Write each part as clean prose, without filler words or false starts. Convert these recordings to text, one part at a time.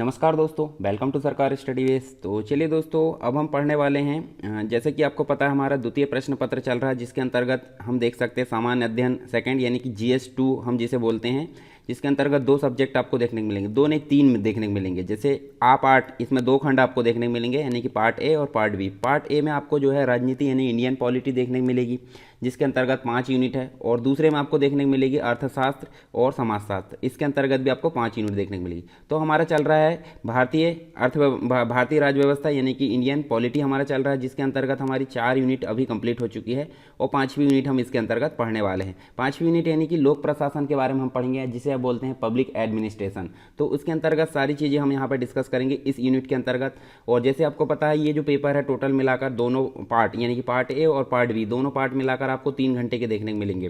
नमस्कार दोस्तों, welcome to सरकार स्टडी बेस। तो चलिए दोस्तों, अब हम पढ़ने वाले हैं जैसे कि आपको पता है हमारा द्वितीय प्रश्न पत्र चल रहा है, जिसके अंतर्गत हम देख सकते हैं सामान्य अध्ययन सेकंड यानी कि GS2 हम जिसे बोलते हैं, जिसके अंतर्गत दो सब्जेक्ट आपको देखने को मिलेंगे, दो नहीं तीन में देखने को मिलेंगे। जैसे पार्ट इसमें दो खंड आपको देखने को मिलेंगे यानी कि पार्ट ए और पार्ट बी। पार्ट ए में आपको जो है राजनीति यानी इंडियन पॉलिटी देखने को मिलेगी, जिसके अंतर्गत 5 यूनिट है, और दूसरे में आपको देखने को मिलेगी अर्थशास्त्र और समाजशास्त्र, इसके अंतर्गत भी आपको 5 यूनिट देखने को मिलेगी। तो हमारा चल रहा है भारतीय राज्य व्यवस्था यानी कि इंडियन पॉलिटी हमारा चल रहा है, जिसके अंतर्गत हमारी 4 यूनिट अभी कंप्लीट हो चुकी है और 5वीं यूनिट हम इसके अंतर्गत पढ़ने वाले हैं। 5वीं यूनिट यानी कि लोक प्रशासन के बारे में हम पढ़ेंगे, जिसे आप बोलते हैं पब्लिक एडमिनिस्ट्रेशन। तो उसके अंतर्गत सारी चीज़ें हम यहाँ पर डिस्कस करेंगे इस यूनिट के अंतर्गत। और जैसे आपको पता है ये जो पेपर है टोटल मिलाकर दोनों पार्ट यानी कि पार्ट ए और पार्ट बी दोनों पार्ट मिलाकर आपको 3 घंटे के देखने को मिलेंगे,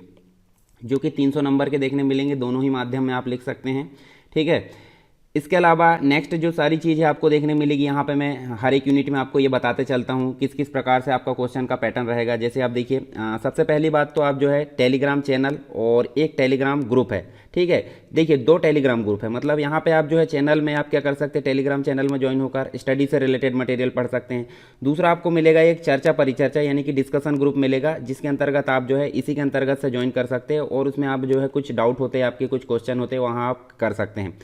जो कि 300 नंबर के देखने मिलेंगे। दोनों ही माध्यम में आप लिख सकते हैं, ठीक है। इसके अलावा नेक्स्ट जो सारी चीज़ें आपको देखने मिलेगी, यहाँ पे मैं हर एक यूनिट में आपको ये बताते चलता हूँ किस किस प्रकार से आपका क्वेश्चन का पैटर्न रहेगा। जैसे आप देखिए, सबसे पहली बात तो आप जो है टेलीग्राम चैनल और एक टेलीग्राम ग्रुप है, ठीक है। देखिए 2 टेलीग्राम ग्रुप है, मतलब यहाँ पे आप जो है चैनल में आप क्या कर सकते हैं, टेलीग्राम चैनल में ज्वाइन होकर स्टडी से रिलेटेड मटेरियल पढ़ सकते हैं। दूसरा आपको मिलेगा एक चर्चा परिचर्चा यानी कि डिस्कशन ग्रुप मिलेगा, जिसके अंतर्गत आप जो है इसी के अंतर्गत से ज्वाइन कर सकते हैं, और उसमें आप जो है कुछ डाउट होते हैं, आपके कुछ क्वेश्चन होते हैं, वहाँ आप कर सकते हैं।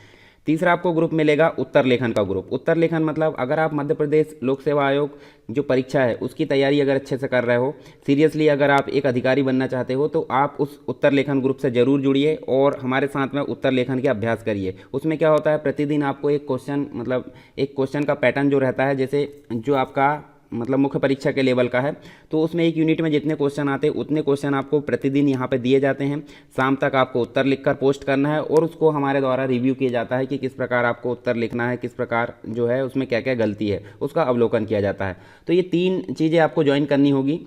तीसरा आपको ग्रुप मिलेगा उत्तर लेखन का ग्रुप। उत्तर लेखन मतलब अगर आप मध्य प्रदेश लोक सेवा आयोग जो परीक्षा है उसकी तैयारी अगर अच्छे से कर रहे हो, सीरियसली अगर आप एक अधिकारी बनना चाहते हो, तो आप उस उत्तर लेखन ग्रुप से जरूर जुड़िए और हमारे साथ में उत्तर लेखन के अभ्यास करिए। उसमें क्या होता है, प्रतिदिन आपको एक क्वेश्चन का पैटर्न जो रहता है, जैसे जो आपका मुख्य परीक्षा के लेवल का है, तो उसमें एक यूनिट में जितने क्वेश्चन आते हैं उतने क्वेश्चन आपको प्रतिदिन यहाँ पे दिए जाते हैं। शाम तक आपको उत्तर लिखकर पोस्ट करना है और उसको हमारे द्वारा रिव्यू किया जाता है कि किस प्रकार आपको उत्तर लिखना है, किस प्रकार जो है उसमें क्या क्या गलती है, उसका अवलोकन किया जाता है। तो ये 3 चीज़ें आपको ज्वाइन करनी होगी।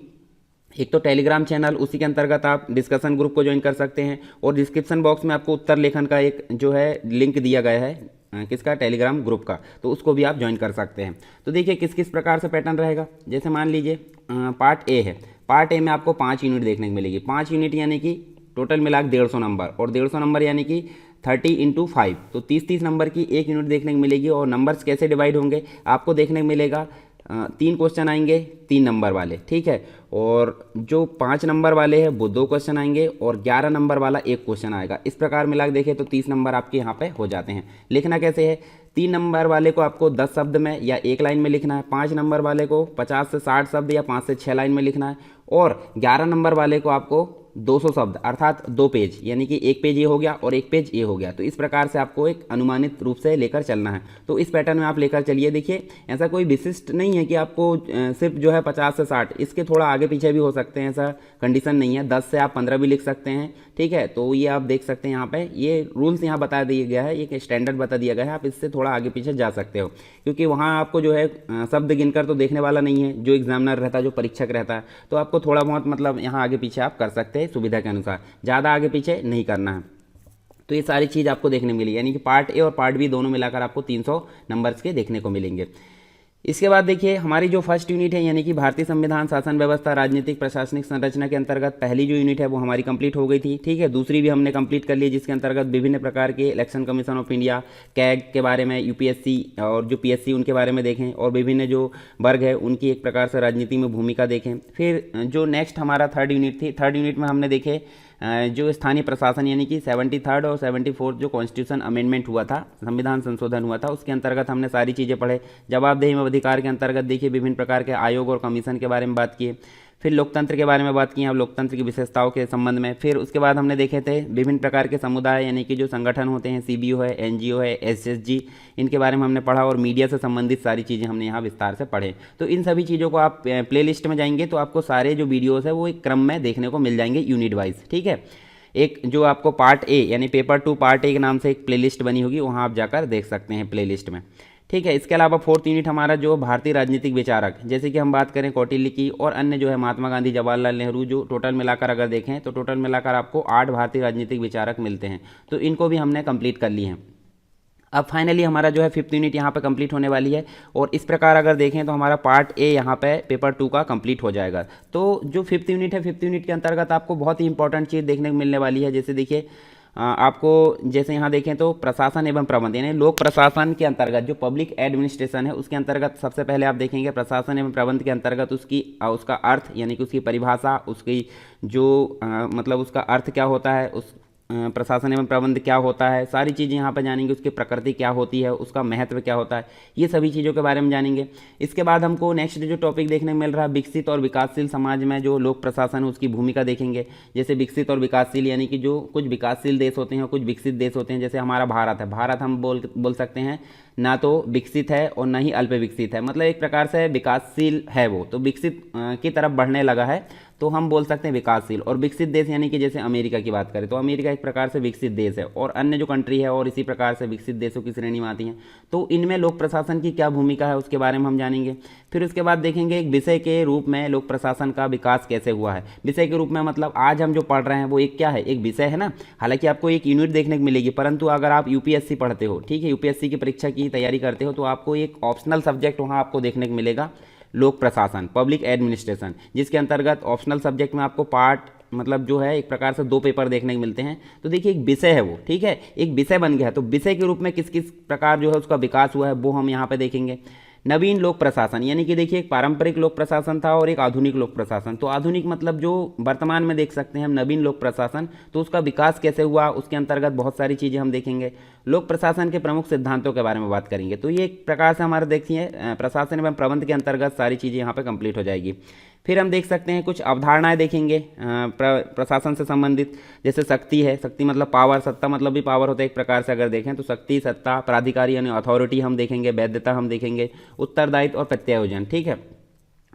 एक तो टेलीग्राम चैनल, उसी के अंतर्गत आप डिस्कशन ग्रुप को ज्वाइन कर सकते हैं, और डिस्क्रिप्शन बॉक्स में आपको उत्तर लेखन का एक जो है लिंक दिया गया है, किसका, टेलीग्राम ग्रुप का, तो उसको भी आप ज्वाइन कर सकते हैं। तो देखिए किस किस प्रकार से पैटर्न रहेगा। जैसे मान लीजिए पार्ट ए है, पार्ट ए में आपको 5 यूनिट देखने को मिलेगी। 5 यूनिट यानी कि टोटल मिला 150 नंबर, और 150 नंबर यानी कि 30 × 5, तो 30 नंबर की एक यूनिट देखने को मिलेगी। और नंबर्स कैसे डिवाइड होंगे आपको देखने को मिलेगा, 3 क्वेश्चन आएंगे 3 नंबर वाले, ठीक है, और जो 5 नंबर वाले हैं वो 2 क्वेश्चन आएंगे, और 11 नंबर वाला 1 क्वेश्चन आएगा। इस प्रकार मिला के देखें तो 30 नंबर आपके यहाँ पे हो जाते हैं। लिखना कैसे है, 3 नंबर वाले को आपको 10 शब्द में या 1 लाइन में लिखना है, 5 नंबर वाले को 50 से 60 शब्द या 5 से 6 लाइन में लिखना है, और 11 नंबर वाले को आपको 200 शब्द अर्थात 2 पेज, यानी कि 1 पेज ये हो गया और 1 पेज ये हो गया। तो इस प्रकार से आपको एक अनुमानित रूप से लेकर चलना है। तो इस पैटर्न में आप लेकर चलिए। देखिए ऐसा कोई विशिष्ट नहीं है कि आपको सिर्फ जो है 50 से 60, इसके थोड़ा आगे पीछे भी हो सकते हैं, ऐसा कंडीशन नहीं है। 10 से आप 15 भी लिख सकते हैं, ठीक है। तो ये आप देख सकते हैं यहाँ पे ये रूल्स यहाँ बता दिया गया है, एक स्टैंडर्ड बता दिया गया है, आप इससे थोड़ा आगे पीछे जा सकते हो, क्योंकि वहाँ आपको जो है शब्द गिनकर तो देखने वाला नहीं है जो एग्जामिनर रहता है, जो परीक्षक रहता है। तो आपको थोड़ा बहुत यहाँ आगे पीछे आप कर सकते हैं सुविधा के अनुसार, ज़्यादा आगे पीछे नहीं करना है। तो ये सारी चीज़ आपको देखने मिली, यानी कि पार्ट ए और पार्ट बी दोनों मिलाकर आपको 300 नंबर्स के देखने को मिलेंगे। इसके बाद देखिए हमारी जो फर्स्ट यूनिट है यानी कि भारतीय संविधान, शासन व्यवस्था, राजनीतिक प्रशासनिक संरचना के अंतर्गत पहली जो यूनिट है वो हमारी कंप्लीट हो गई थी, ठीक है। दूसरी भी हमने कंप्लीट कर ली, जिसके अंतर्गत विभिन्न प्रकार के election commission of India, CAG के बारे में, यूपीएससी और जो पीएससी उनके बारे में देखें, और विभिन्न जो वर्ग है उनकी एक प्रकार से राजनीति में भूमिका देखें। फिर जो नेक्स्ट हमारा थर्ड यूनिट थी, थर्ड यूनिट में हमने देखे जो स्थानीय प्रशासन यानी कि 73rd और 74th जो कॉन्स्टिट्यूशन अमेंडमेंट हुआ था, संविधान संशोधन हुआ था, उसके अंतर्गत हमने सारी चीज़ें पढ़े। जवाबदेही में अधिकार के अंतर्गत देखिए विभिन्न प्रकार के आयोग और कमीशन के बारे में बात किए। फिर लोकतंत्र के बारे में बात की, अब लोकतंत्र की विशेषताओं के संबंध में। फिर उसके बाद हमने देखे थे विभिन्न प्रकार के समुदाय यानी कि जो संगठन होते हैं, CBO है, NGO है, SSG, इनके बारे में हमने पढ़ा, और मीडिया से संबंधित सारी चीज़ें हमने यहाँ विस्तार से पढ़े। तो इन सभी चीज़ों को आप प्लेलिस्ट में जाएंगे तो आपको सारे जो वीडियोज़ है वो एक क्रम में देखने को मिल जाएंगे यूनिट वाइज, ठीक है। एक जो आपको पार्ट ए यानी पेपर 2 पार्ट ए के नाम से एक प्लेलिस्ट बनी होगी, वहाँ आप जाकर देख सकते हैं प्लेलिस्ट में, ठीक है। इसके अलावा 4th यूनिट हमारा जो भारतीय राजनीतिक विचारक, जैसे कि हम बात करें कौटिल्य की और अन्य जो है महात्मा गांधी, जवाहरलाल नेहरू, जो टोटल मिलाकर अगर देखें तो टोटल मिलाकर आपको 8 भारतीय राजनीतिक विचारक मिलते हैं। तो इनको भी हमने कंप्लीट कर ली हैं। अब फाइनली हमारा जो है 5th यूनिट यहाँ पे कंप्लीट होने वाली है, और इस प्रकार अगर देखें तो हमारा पार्ट ए यहाँ पे पेपर 2 का कंप्लीट हो जाएगा। तो जो 5th यूनिट है, 5th यूनिट के अंतर्गत आपको बहुत ही इंपॉर्टेंट चीज़ देखने को मिलने वाली है। जैसे देखिए आपको जैसे यहाँ देखें तो प्रशासन एवं प्रबंध यानी लोक प्रशासन के अंतर्गत जो पब्लिक एडमिनिस्ट्रेशन है उसके अंतर्गत सबसे पहले आप देखेंगे प्रशासन एवं प्रबंध के अंतर्गत उसका अर्थ यानी कि उसकी परिभाषा, उसकी जो मतलब उसका अर्थ क्या होता है, उस प्रशासन एवं प्रबंध क्या होता है, सारी चीज़ें यहाँ पर जानेंगे। उसकी प्रकृति क्या होती है, उसका महत्व क्या होता है, ये सभी चीज़ों के बारे में जानेंगे। इसके बाद हमको नेक्स्ट जो टॉपिक देखने को मिल रहा है विकसित और विकासशील समाज में जो लोक प्रशासन है उसकी भूमिका देखेंगे। जैसे विकसित और विकासशील यानी कि जो कुछ विकासशील देश होते हैं और कुछ विकसित देश होते हैं। जैसे हमारा भारत है, भारत हम बोल सकते हैं ना तो विकसित है और ना ही अल्प विकसित है, मतलब एक प्रकार से विकासशील है वो, तो विकसित की तरफ बढ़ने लगा है तो हम बोल सकते हैं विकासशील। और विकसित देश यानी कि जैसे अमेरिका की बात करें तो अमेरिका एक प्रकार से विकसित देश है और अन्य जो कंट्री है और इसी प्रकार से विकसित देशों की श्रेणी में आती हैं। तो इनमें लोक प्रशासन की क्या भूमिका है उसके बारे में हम जानेंगे। फिर उसके बाद देखेंगे एक विषय के रूप में लोक प्रशासन का विकास कैसे हुआ है। विषय के रूप में मतलब आज हम जो पढ़ रहे हैं वो एक क्या है, एक विषय है ना। हालांकि आपको एक यूनिट देखने को मिलेगी, परंतु अगर आप यूपीएससी पढ़ते हो, ठीक है, यूपीएससी की परीक्षा की तैयारी करते हो तो आपको एक ऑप्शनल सब्जेक्ट वहाँ आपको देखने को मिलेगा लोक प्रशासन, पब्लिक एडमिनिस्ट्रेशन, जिसके अंतर्गत ऑप्शनल सब्जेक्ट में आपको पार्ट मतलब जो है एक प्रकार से 2 पेपर देखने को मिलते हैं। तो देखिए एक विषय है वो, ठीक है, एक विषय बन गया है। तो विषय के रूप में किस किस प्रकार जो है उसका विकास हुआ है वो हम यहाँ पे देखेंगे। नवीन लोक प्रशासन यानी कि देखिए एक पारंपरिक लोक प्रशासन था और एक आधुनिक लोक प्रशासन। तो आधुनिक मतलब जो वर्तमान में देख सकते हैं हम नवीन लोक प्रशासन, तो उसका विकास कैसे हुआ उसके अंतर्गत बहुत सारी चीज़ें हम देखेंगे। लोक प्रशासन के प्रमुख सिद्धांतों के बारे में बात करेंगे। तो ये एक प्रकार से हमारे देखिए प्रशासन एवं प्रबंध के अंतर्गत सारी चीज़ें यहाँ पर कंप्लीट हो जाएगी। फिर हम देख सकते हैं कुछ अवधारणाएं देखेंगे प्रशासन से संबंधित। जैसे शक्ति है, शक्ति मतलब पावर, सत्ता मतलब भी पावर होता है एक प्रकार से अगर देखें तो शक्ति, सत्ता, प्राधिकारी यानी अथॉरिटी हम देखेंगे, वैधता हम देखेंगे, उत्तरदायित्व और प्रत्यायोजन, ठीक है।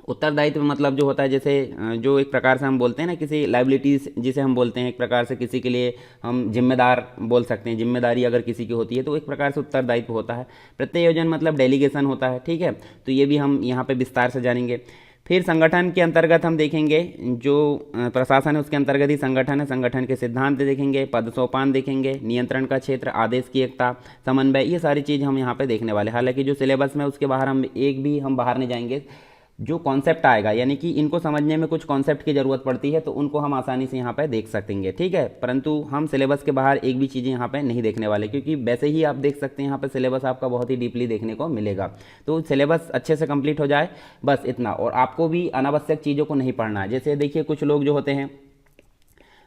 उत्तरदायित्व मतलब जो होता है जैसे जो एक प्रकार से हम बोलते हैं ना किसी लाइबिलिटीज जिसे हम बोलते हैं, एक प्रकार से किसी के लिए हम जिम्मेदार बोल सकते हैं, जिम्मेदारी अगर किसी की होती है तो एक प्रकार से उत्तरदायित्व होता है। प्रत्यायोजन मतलब डेलीगेशन होता है, ठीक है। तो ये भी हम यहाँ पे विस्तार से जानेंगे। फिर संगठन के अंतर्गत हम देखेंगे जो प्रशासन है उसके अंतर्गत ही संगठन है, संगठन के सिद्धांत देखेंगे, पद सोपान देखेंगे, नियंत्रण का क्षेत्र, आदेश की एकता, समन्वय, ये सारी चीज़ हम यहाँ पे देखने वाले। हालांकि जो सिलेबस में उसके बाहर हम एक भी हम बाहर नहीं जाएंगे। जो कॉन्सेप्ट आएगा यानी कि इनको समझने में कुछ कॉन्सेप्ट की ज़रूरत पड़ती है तो उनको हम आसानी से यहाँ पे देख सकेंगे, ठीक है। परंतु हम सिलेबस के बाहर एक भी चीज़ें यहाँ पे नहीं देखने वाले, क्योंकि वैसे ही आप देख सकते हैं यहाँ पे सिलेबस आपका बहुत ही डीपली देखने को मिलेगा। तो सिलेबस अच्छे से कंप्लीट हो जाए बस इतना, और आपको भी अनावश्यक चीज़ों को नहीं पढ़ना है। जैसे देखिए कुछ लोग जो होते हैं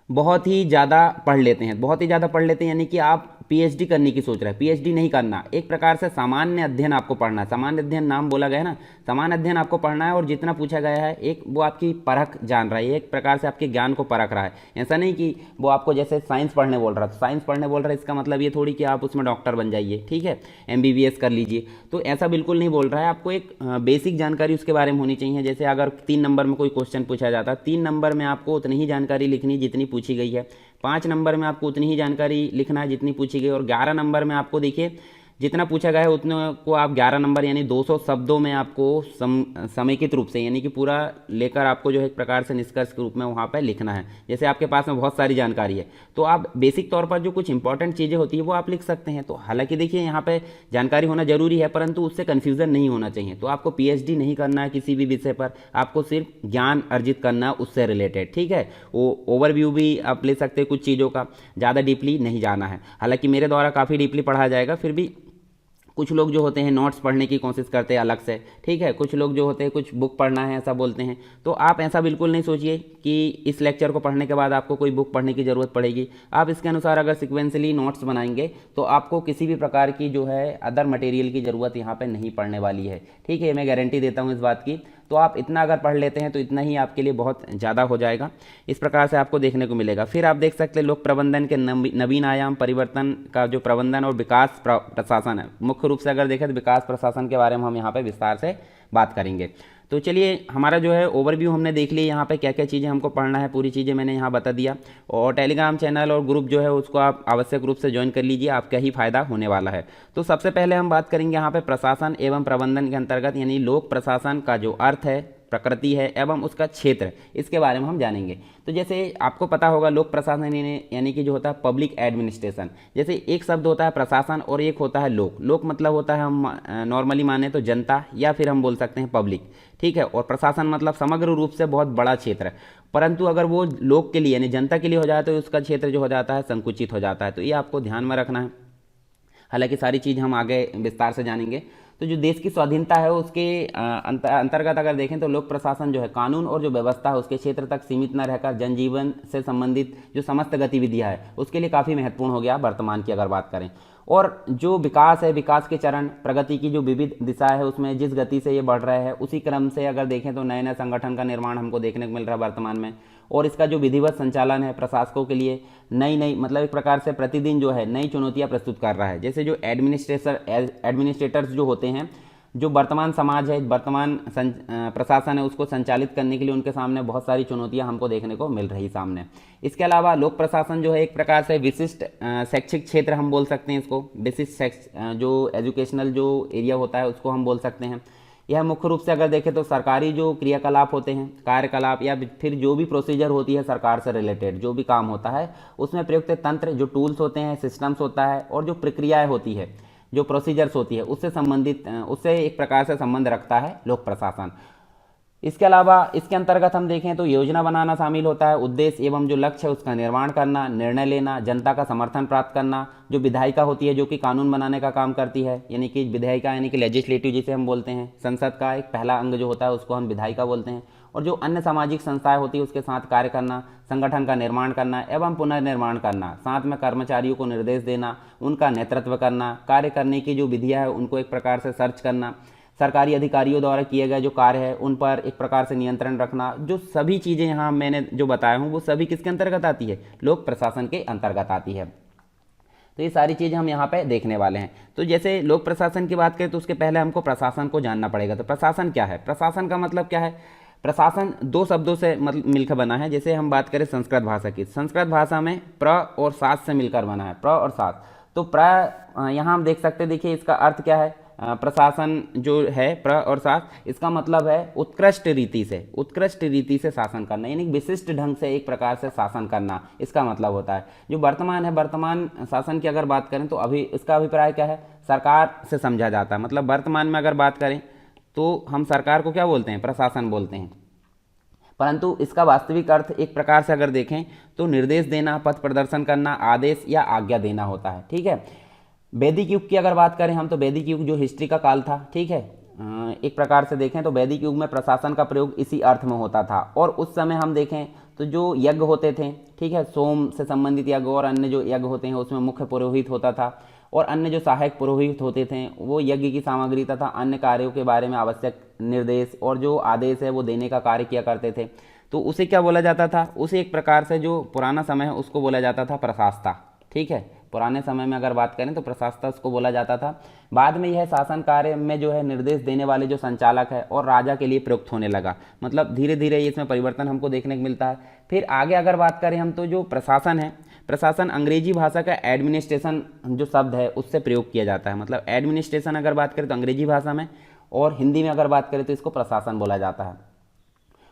बहुत ही ज़्यादा पढ़ लेते हैं, बहुत ही ज़्यादा पढ़ लेते हैं, यानी कि आप पीएचडी करने की सोच रहे हैं। पीएचडी नहीं करना, एक प्रकार से सामान्य अध्ययन आपको पढ़ना है। सामान्य अध्ययन नाम बोला गया है ना, सामान्य अध्ययन आपको पढ़ना है और जितना पूछा गया है एक वो आपकी परख जान रहा है, एक प्रकार से आपके ज्ञान को परख रहा है। ऐसा नहीं कि वो आपको जैसे साइंस पढ़ने बोल रहा है, तो साइंस पढ़ने बोल रहा है इसका मतलब ये थोड़ी कि आप उसमें डॉक्टर बन जाइए, ठीक है, एमबीबीएस कर लीजिए। तो ऐसा बिल्कुल नहीं बोल रहा है, आपको एक बेसिक जानकारी उसके बारे में होनी चाहिए। जैसे अगर 3 नंबर में कोई क्वेश्चन पूछा जाता है, 3 नंबर में आपको उतनी ही जानकारी लिखनी जितनी पूछी गई है, 5 नंबर में आपको उतनी ही जानकारी लिखना है जितनी पूछी गई, और 11 नंबर में आपको देखिए जितना पूछा गया है उतने को आप 11 नंबर यानी 200 शब्दों में आपको समेकित रूप से यानी कि पूरा लेकर आपको जो है एक प्रकार से निष्कर्ष के रूप में वहाँ पर लिखना है। जैसे आपके पास में बहुत सारी जानकारी है तो आप बेसिक तौर पर जो कुछ इंपॉर्टेंट चीज़ें होती है वो आप लिख सकते हैं। तो हालांकि देखिए यहाँ पे जानकारी होना जरूरी है, परंतु उससे कन्फ्यूज़न नहीं होना चाहिए। तो आपको पीएचडी नहीं करना है किसी भी विषय पर, आपको सिर्फ ज्ञान अर्जित करना है उससे रिलेटेड, ठीक है। वो ओवरव्यू भी आप ले सकते हैं कुछ चीज़ों का, ज़्यादा डीपली नहीं जाना है। हालांकि मेरे द्वारा काफ़ी डीपली पढ़ाया जाएगा, फिर भी कुछ लोग जो होते हैं नोट्स पढ़ने की कोशिश करते हैं अलग से, ठीक है। कुछ लोग जो होते हैं कुछ बुक पढ़ना है ऐसा बोलते हैं। तो आप ऐसा बिल्कुल नहीं सोचिए कि इस लेक्चर को पढ़ने के बाद आपको कोई बुक पढ़ने की ज़रूरत पड़ेगी। आप इसके अनुसार अगर सिक्वेंसली नोट्स बनाएंगे तो आपको किसी भी प्रकार की जो है अदर मटेरियल की ज़रूरत यहाँ पर नहीं पड़ने वाली है, ठीक है। मैं गारंटी देता हूँ इस बात की। तो आप इतना अगर पढ़ लेते हैं तो इतना ही आपके लिए बहुत ज़्यादा हो जाएगा। इस प्रकार से आपको देखने को मिलेगा। फिर आप देख सकते हैं लोक प्रबंधन के नवीन आयाम, परिवर्तन का जो प्रबंधन और विकास प्रशासन है। मुख्य रूप से अगर देखें तो विकास प्रशासन के बारे में हम यहाँ पे विस्तार से बात करेंगे। तो चलिए हमारा जो है ओवरव्यू हमने देख लिया, यहाँ पे क्या क्या चीज़ें हमको पढ़ना है पूरी चीज़ें मैंने यहाँ बता दिया। और टेलीग्राम चैनल और ग्रुप जो है उसको आप आवश्यक रूप से ज्वाइन कर लीजिए, आपका ही फायदा होने वाला है। तो सबसे पहले हम बात करेंगे यहाँ पे प्रशासन एवं प्रबंधन के अंतर्गत यानी लोक प्रशासन का जो अर्थ है प्रकृति है एवं उसका क्षेत्र, इसके बारे में हम जानेंगे। तो जैसे आपको पता होगा लोक प्रशासन यानी कि जो होता है पब्लिक एडमिनिस्ट्रेशन, जैसे एक शब्द होता है प्रशासन और एक होता है लोक। लोक मतलब होता है हम नॉर्मली माने तो जनता या फिर हम बोल सकते हैं पब्लिक, ठीक है। और प्रशासन मतलब समग्र रूप से बहुत बड़ा क्षेत्र, परंतु अगर वो लोक के लिए यानी जनता के लिए हो जाए तो उसका क्षेत्र जो हो जाता है संकुचित हो जाता है। तो ये आपको ध्यान में रखना है। हालांकि सारी चीज़ हम आगे विस्तार से जानेंगे। तो जो देश की स्वाधीनता है उसके अंतर्गत अगर देखें तो लोक प्रशासन जो है कानून और जो व्यवस्था है उसके क्षेत्र तक सीमित न रहकर जनजीवन से संबंधित जो समस्त गतिविधियां है उसके लिए काफ़ी महत्वपूर्ण हो गया वर्तमान की अगर बात करें। और जो विकास है, विकास के चरण, प्रगति की जो विविध दिशा है उसमें जिस गति से ये बढ़ रहा है उसी क्रम से अगर देखें तो नए नए संगठन का निर्माण हमको देखने को मिल रहा है वर्तमान में। और इसका जो विधिवत संचालन है प्रशासकों के लिए नई नई मतलब एक प्रकार से प्रतिदिन जो है नई चुनौतियां प्रस्तुत कर रहा है। जैसे जो एडमिनिस्ट्रेटर्स जो होते हैं, जो वर्तमान समाज है, वर्तमान प्रशासन है उसको संचालित करने के लिए उनके सामने बहुत सारी चुनौतियां हमको देखने को मिल रही सामने। इसके अलावा लोक प्रशासन जो है एक प्रकार से विशिष्ट शैक्षिक क्षेत्र हम बोल सकते हैं इसको, विशिष्ट जो एजुकेशनल जो एरिया होता है उसको हम बोल सकते हैं। यह मुख्य रूप से अगर देखें तो सरकारी जो क्रियाकलाप होते हैं, कार्यकलाप या फिर जो भी प्रोसीजर होती है सरकार से रिलेटेड जो भी काम होता है उसमें प्रयुक्त तंत्र, जो टूल्स होते हैं, सिस्टम्स होता है और जो प्रक्रियाएं होती है, जो प्रोसीजर्स होती है उससे संबंधित उससे एक प्रकार से संबंध रखता है लोक प्रशासन। इसके अलावा इसके अंतर्गत हम देखें तो योजना बनाना शामिल होता है, उद्देश्य एवं जो लक्ष्य है उसका निर्माण करना, निर्णय लेना, जनता का समर्थन प्राप्त करना। जो विधायिका होती है जो कि कानून बनाने का काम करती है, यानी कि विधायिका यानी कि लेजिस्लेटिव जिसे हम बोलते हैं, संसद का एक पहला अंग जो होता है उसको हम विधायिका बोलते हैं। और जो अन्य सामाजिक संस्थाएं होती है उसके साथ कार्य करना, संगठन का निर्माण करना एवं पुनर्निर्माण करना, साथ में कर्मचारियों को निर्देश देना, उनका नेतृत्व करना, कार्य करने की जो विधियां है उनको एक प्रकार से सर्च करना, सरकारी अधिकारियों द्वारा किए गए जो कार्य है उन पर एक प्रकार से नियंत्रण रखना। जो सभी चीज़ें यहाँ मैंने जो बताया हूँ वो सभी किसके अंतर्गत आती है? लोक प्रशासन के अंतर्गत आती है। तो ये सारी चीज़ें हम यहाँ पे देखने वाले हैं। तो जैसे लोक प्रशासन की बात करें तो उसके पहले हमको प्रशासन को जानना पड़ेगा। तो प्रशासन क्या है? प्रशासन का मतलब क्या है? प्रशासन दो शब्दों से मतलब मिलकर बना है। जैसे हम बात करें संस्कृत भाषा की, संस्कृत भाषा में प्र और सास से मिलकर बना है, प्र और सास। तो प्र यहाँ हम देख सकते हैं, देखिए इसका अर्थ क्या है? प्रशासन जो है प्र और सास, इसका मतलब है उत्कृष्ट रीति से शासन करना, यानी विशिष्ट ढंग से एक प्रकार से शासन करना, इसका मतलब होता है। जो वर्तमान है, वर्तमान शासन की अगर बात करें तो अभी इसका अभिप्राय क्या है? सरकार से समझा जाता है। मतलब वर्तमान में अगर बात करें तो हम सरकार को क्या बोलते हैं? प्रशासन बोलते हैं। परंतु इसका वास्तविक अर्थ एक प्रकार से अगर देखें तो निर्देश देना, पथ प्रदर्शन करना, आदेश या आज्ञा देना होता है। ठीक है। वैदिक युग की अगर बात करें हम तो वैदिक युग जो हिस्ट्री का काल था, ठीक है, एक प्रकार से देखें तो वैदिक युग में प्रशासन का प्रयोग इसी अर्थ में होता था। और उस समय हम देखें तो जो यज्ञ होते थे, ठीक है, सोम से संबंधित यज्ञ और अन्य जो यज्ञ होते हैं उसमें मुख्य पुरोहित होता था और अन्य जो सहायक पुरोहित होते थे वो यज्ञ की सामग्री तथा अन्य कार्यों के बारे में आवश्यक निर्देश और जो आदेश है वो देने का कार्य किया करते थे। तो उसे क्या बोला जाता था? उसे एक प्रकार से जो पुराना समय है उसको बोला जाता था प्रशासता। ठीक है, पुराने समय में अगर बात करें तो प्रशासता उसको बोला जाता था। बाद में यह शासन कार्य में जो है निर्देश देने वाले जो संचालक है और राजा के लिए प्रयुक्त होने लगा। मतलब धीरे धीरे इसमें परिवर्तन हमको देखने को मिलता है। फिर आगे अगर बात करें हम तो जो प्रशासन है, प्रशासन अंग्रेजी भाषा का एडमिनिस्ट्रेशन जो शब्द है उससे प्रयोग किया जाता है। मतलब एडमिनिस्ट्रेशन अगर बात करें तो अंग्रेजी भाषा में और हिंदी में अगर बात करें तो इसको प्रशासन बोला जाता है।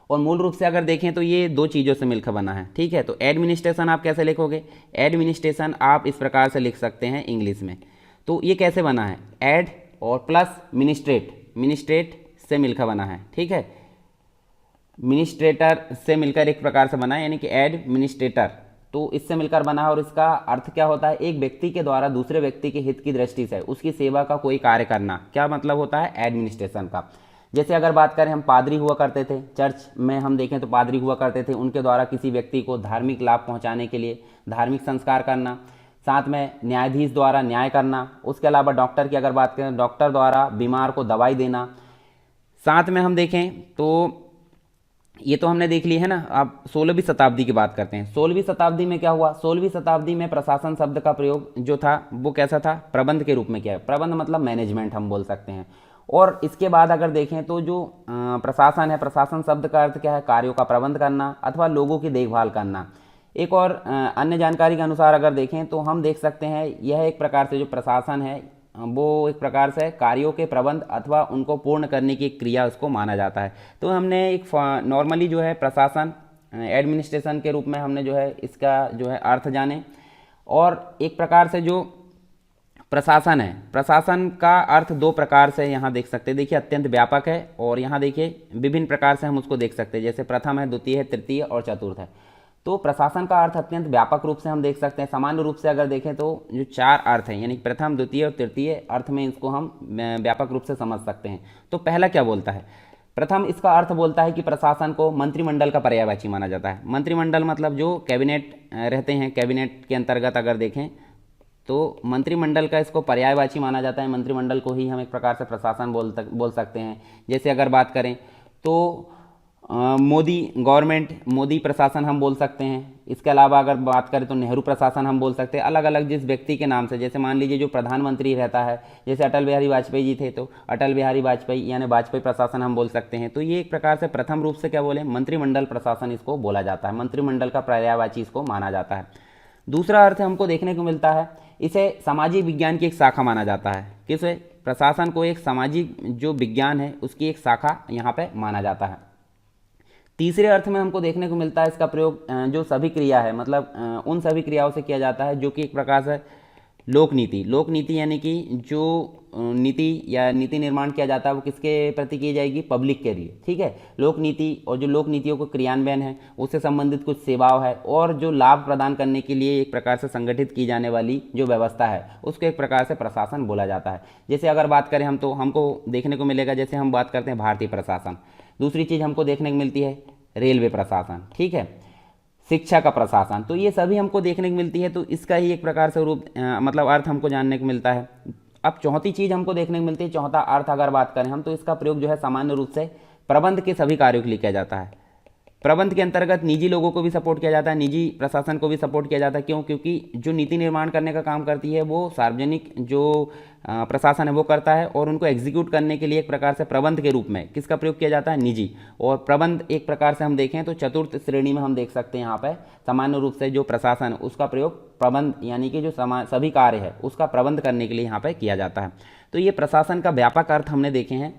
और मूल रूप से अगर देखें तो ये दो चीज़ों से मिलकर बना है। ठीक है, तो एडमिनिस्ट्रेशन आप कैसे लिखोगे? एडमिनिस्ट्रेशन आप इस प्रकार से लिख सकते हैं इंग्लिश में। तो ये कैसे बना है? एड और प्लस मिनिस्ट्रेट से मिलकर बना है। ठीक है, मिनिस्ट्रेटर से मिलकर एक प्रकार से बना है, यानी कि एडमिनिस्ट्रेटर। तो इससे मिलकर बना है और इसका अर्थ क्या होता है? एक व्यक्ति के द्वारा दूसरे व्यक्ति के हित की दृष्टि से उसकी सेवा का कोई कार्य करना। क्या मतलब होता है एडमिनिस्ट्रेशन का? जैसे अगर बात करें हम पादरी हुआ करते थे, चर्च में हम देखें तो पादरी हुआ करते थे, उनके द्वारा किसी व्यक्ति को धार्मिक लाभ पहुंचाने के लिए धार्मिक संस्कार करना, साथ में न्यायाधीश द्वारा न्याय करना। उसके अलावा डॉक्टर की अगर बात करें, डॉक्टर द्वारा बीमार को दवाई देना। साथ में हम देखें तो ये तो हमने देख ली है ना। अब 16वीं शताब्दी की बात करते हैं। 16वीं शताब्दी में क्या हुआ? 16वीं शताब्दी में प्रशासन शब्द का प्रयोग जो था वो कैसा था? प्रबंध के रूप में किया है। प्रबंध मतलब मैनेजमेंट हम बोल सकते हैं। और इसके बाद अगर देखें तो जो प्रशासन है, प्रशासन शब्द का अर्थ क्या है? कार्यों का प्रबंध करना अथवा लोगों की देखभाल करना। एक और अन्य जानकारी के अनुसार अगर देखें तो हम देख सकते हैं यह एक प्रकार से जो प्रशासन है वो एक प्रकार से कार्यों के प्रबंध अथवा उनको पूर्ण करने की एक क्रिया उसको माना जाता है। तो हमने एक नॉर्मली जो है प्रशासन एडमिनिस्ट्रेशन के रूप में हमने जो है इसका जो है अर्थ जाने, और एक प्रकार से जो प्रशासन है, प्रशासन का अर्थ दो प्रकार से यहाँ देख सकते हैं। देखिए अत्यंत व्यापक है, और यहाँ देखिए विभिन्न प्रकार से हम उसको देख सकते हैं, जैसे प्रथम है, द्वितीय है, तृतीय और चतुर्थ है। तो प्रशासन का अर्थ अत्यंत व्यापक रूप से हम देख सकते हैं। सामान्य रूप से अगर देखें तो जो चार अर्थ हैं, यानी प्रथम, द्वितीय और तृतीय अर्थ में इसको हम व्यापक रूप से समझ सकते हैं। तो पहला क्या बोलता है? प्रथम इसका अर्थ बोलता है कि प्रशासन को मंत्रिमंडल का पर्यायवाची माना जाता है। मंत्रिमंडल मतलब जो कैबिनेट रहते हैं, कैबिनेट के अंतर्गत अगर देखें तो मंत्रिमंडल का इसको पर्यायवाची माना जाता है। मंत्रिमंडल को ही हम एक प्रकार से प्रशासन बोल सकते हैं। जैसे अगर बात करें तो मोदी गवर्नमेंट, मोदी प्रशासन हम बोल सकते हैं। इसके अलावा अगर बात करें तो नेहरू प्रशासन हम बोल सकते हैं। अलग अलग जिस व्यक्ति के नाम से, जैसे मान लीजिए जो प्रधानमंत्री रहता है, जैसे अटल बिहारी वाजपेयी जी थे तो अटल बिहारी वाजपेयी यानी वाजपेयी प्रशासन हम बोल सकते हैं। तो ये एक प्रकार से प्रथम रूप से क्या बोले, मंत्रिमंडल प्रशासन इसको बोला जाता है। मंत्रिमंडल का पर्यायवाची इसको माना जाता है। दूसरा अर्थ हमको देखने को मिलता है, इसे सामाजिक विज्ञान की एक शाखा माना जाता है। किसे? प्रशासन को एक सामाजिक जो विज्ञान है उसकी एक शाखा यहाँ पे माना जाता है। तीसरे अर्थ में हमको देखने को मिलता है इसका प्रयोग जो सभी क्रिया है, मतलब उन सभी क्रियाओं से किया जाता है जो कि एक प्रकार से लोक नीति, लोक नीति यानी कि जो नीति या नीति निर्माण किया जाता है वो किसके प्रति की जाएगी? पब्लिक के लिए। ठीक है, लोक नीति, और जो लोक नीतियों को क्रियान्वयन है उससे संबंधित कुछ सेवाओं है, और जो लाभ प्रदान करने के लिए एक प्रकार से संगठित की जाने वाली जो व्यवस्था है उसको एक प्रकार से प्रशासन बोला जाता है। जैसे अगर बात करें हम तो हमको देखने को मिलेगा, जैसे हम बात करते हैं भारतीय प्रशासन, दूसरी चीज़ हमको देखने को मिलती है रेलवे प्रशासन, ठीक है, शिक्षा का प्रशासन, तो ये सभी हमको देखने को मिलती है। तो इसका ही एक प्रकार से रूप मतलब अर्थ हमको जानने को मिलता है। अब चौथी चीज़ हमको देखने को मिलती है, चौथा अर्थ अगर बात करें हम तो इसका प्रयोग जो है सामान्य रूप से प्रबंध के सभी कार्यों के लिए किया जाता है। प्रबंध के अंतर्गत निजी लोगों को भी सपोर्ट किया जाता है, निजी प्रशासन को भी सपोर्ट किया जाता है। क्यों? क्योंकि जो नीति निर्माण करने का काम करती है वो सार्वजनिक जो प्रशासन है वो करता है, और उनको एग्जीक्यूट करने के लिए एक प्रकार से प्रबंध के रूप में किसका प्रयोग किया जाता है? निजी। और प्रबंध एक प्रकार से हम देखें तो चतुर्थ श्रेणी में हम देख सकते हैं यहाँ पे सामान्य रूप से जो प्रशासन है उसका प्रयोग प्रबंध यानी कि जो सभी कार्य है उसका प्रबंध करने के लिए यहाँ पे किया जाता है। तो ये प्रशासन का व्यापक अर्थ हमने देखे हैं।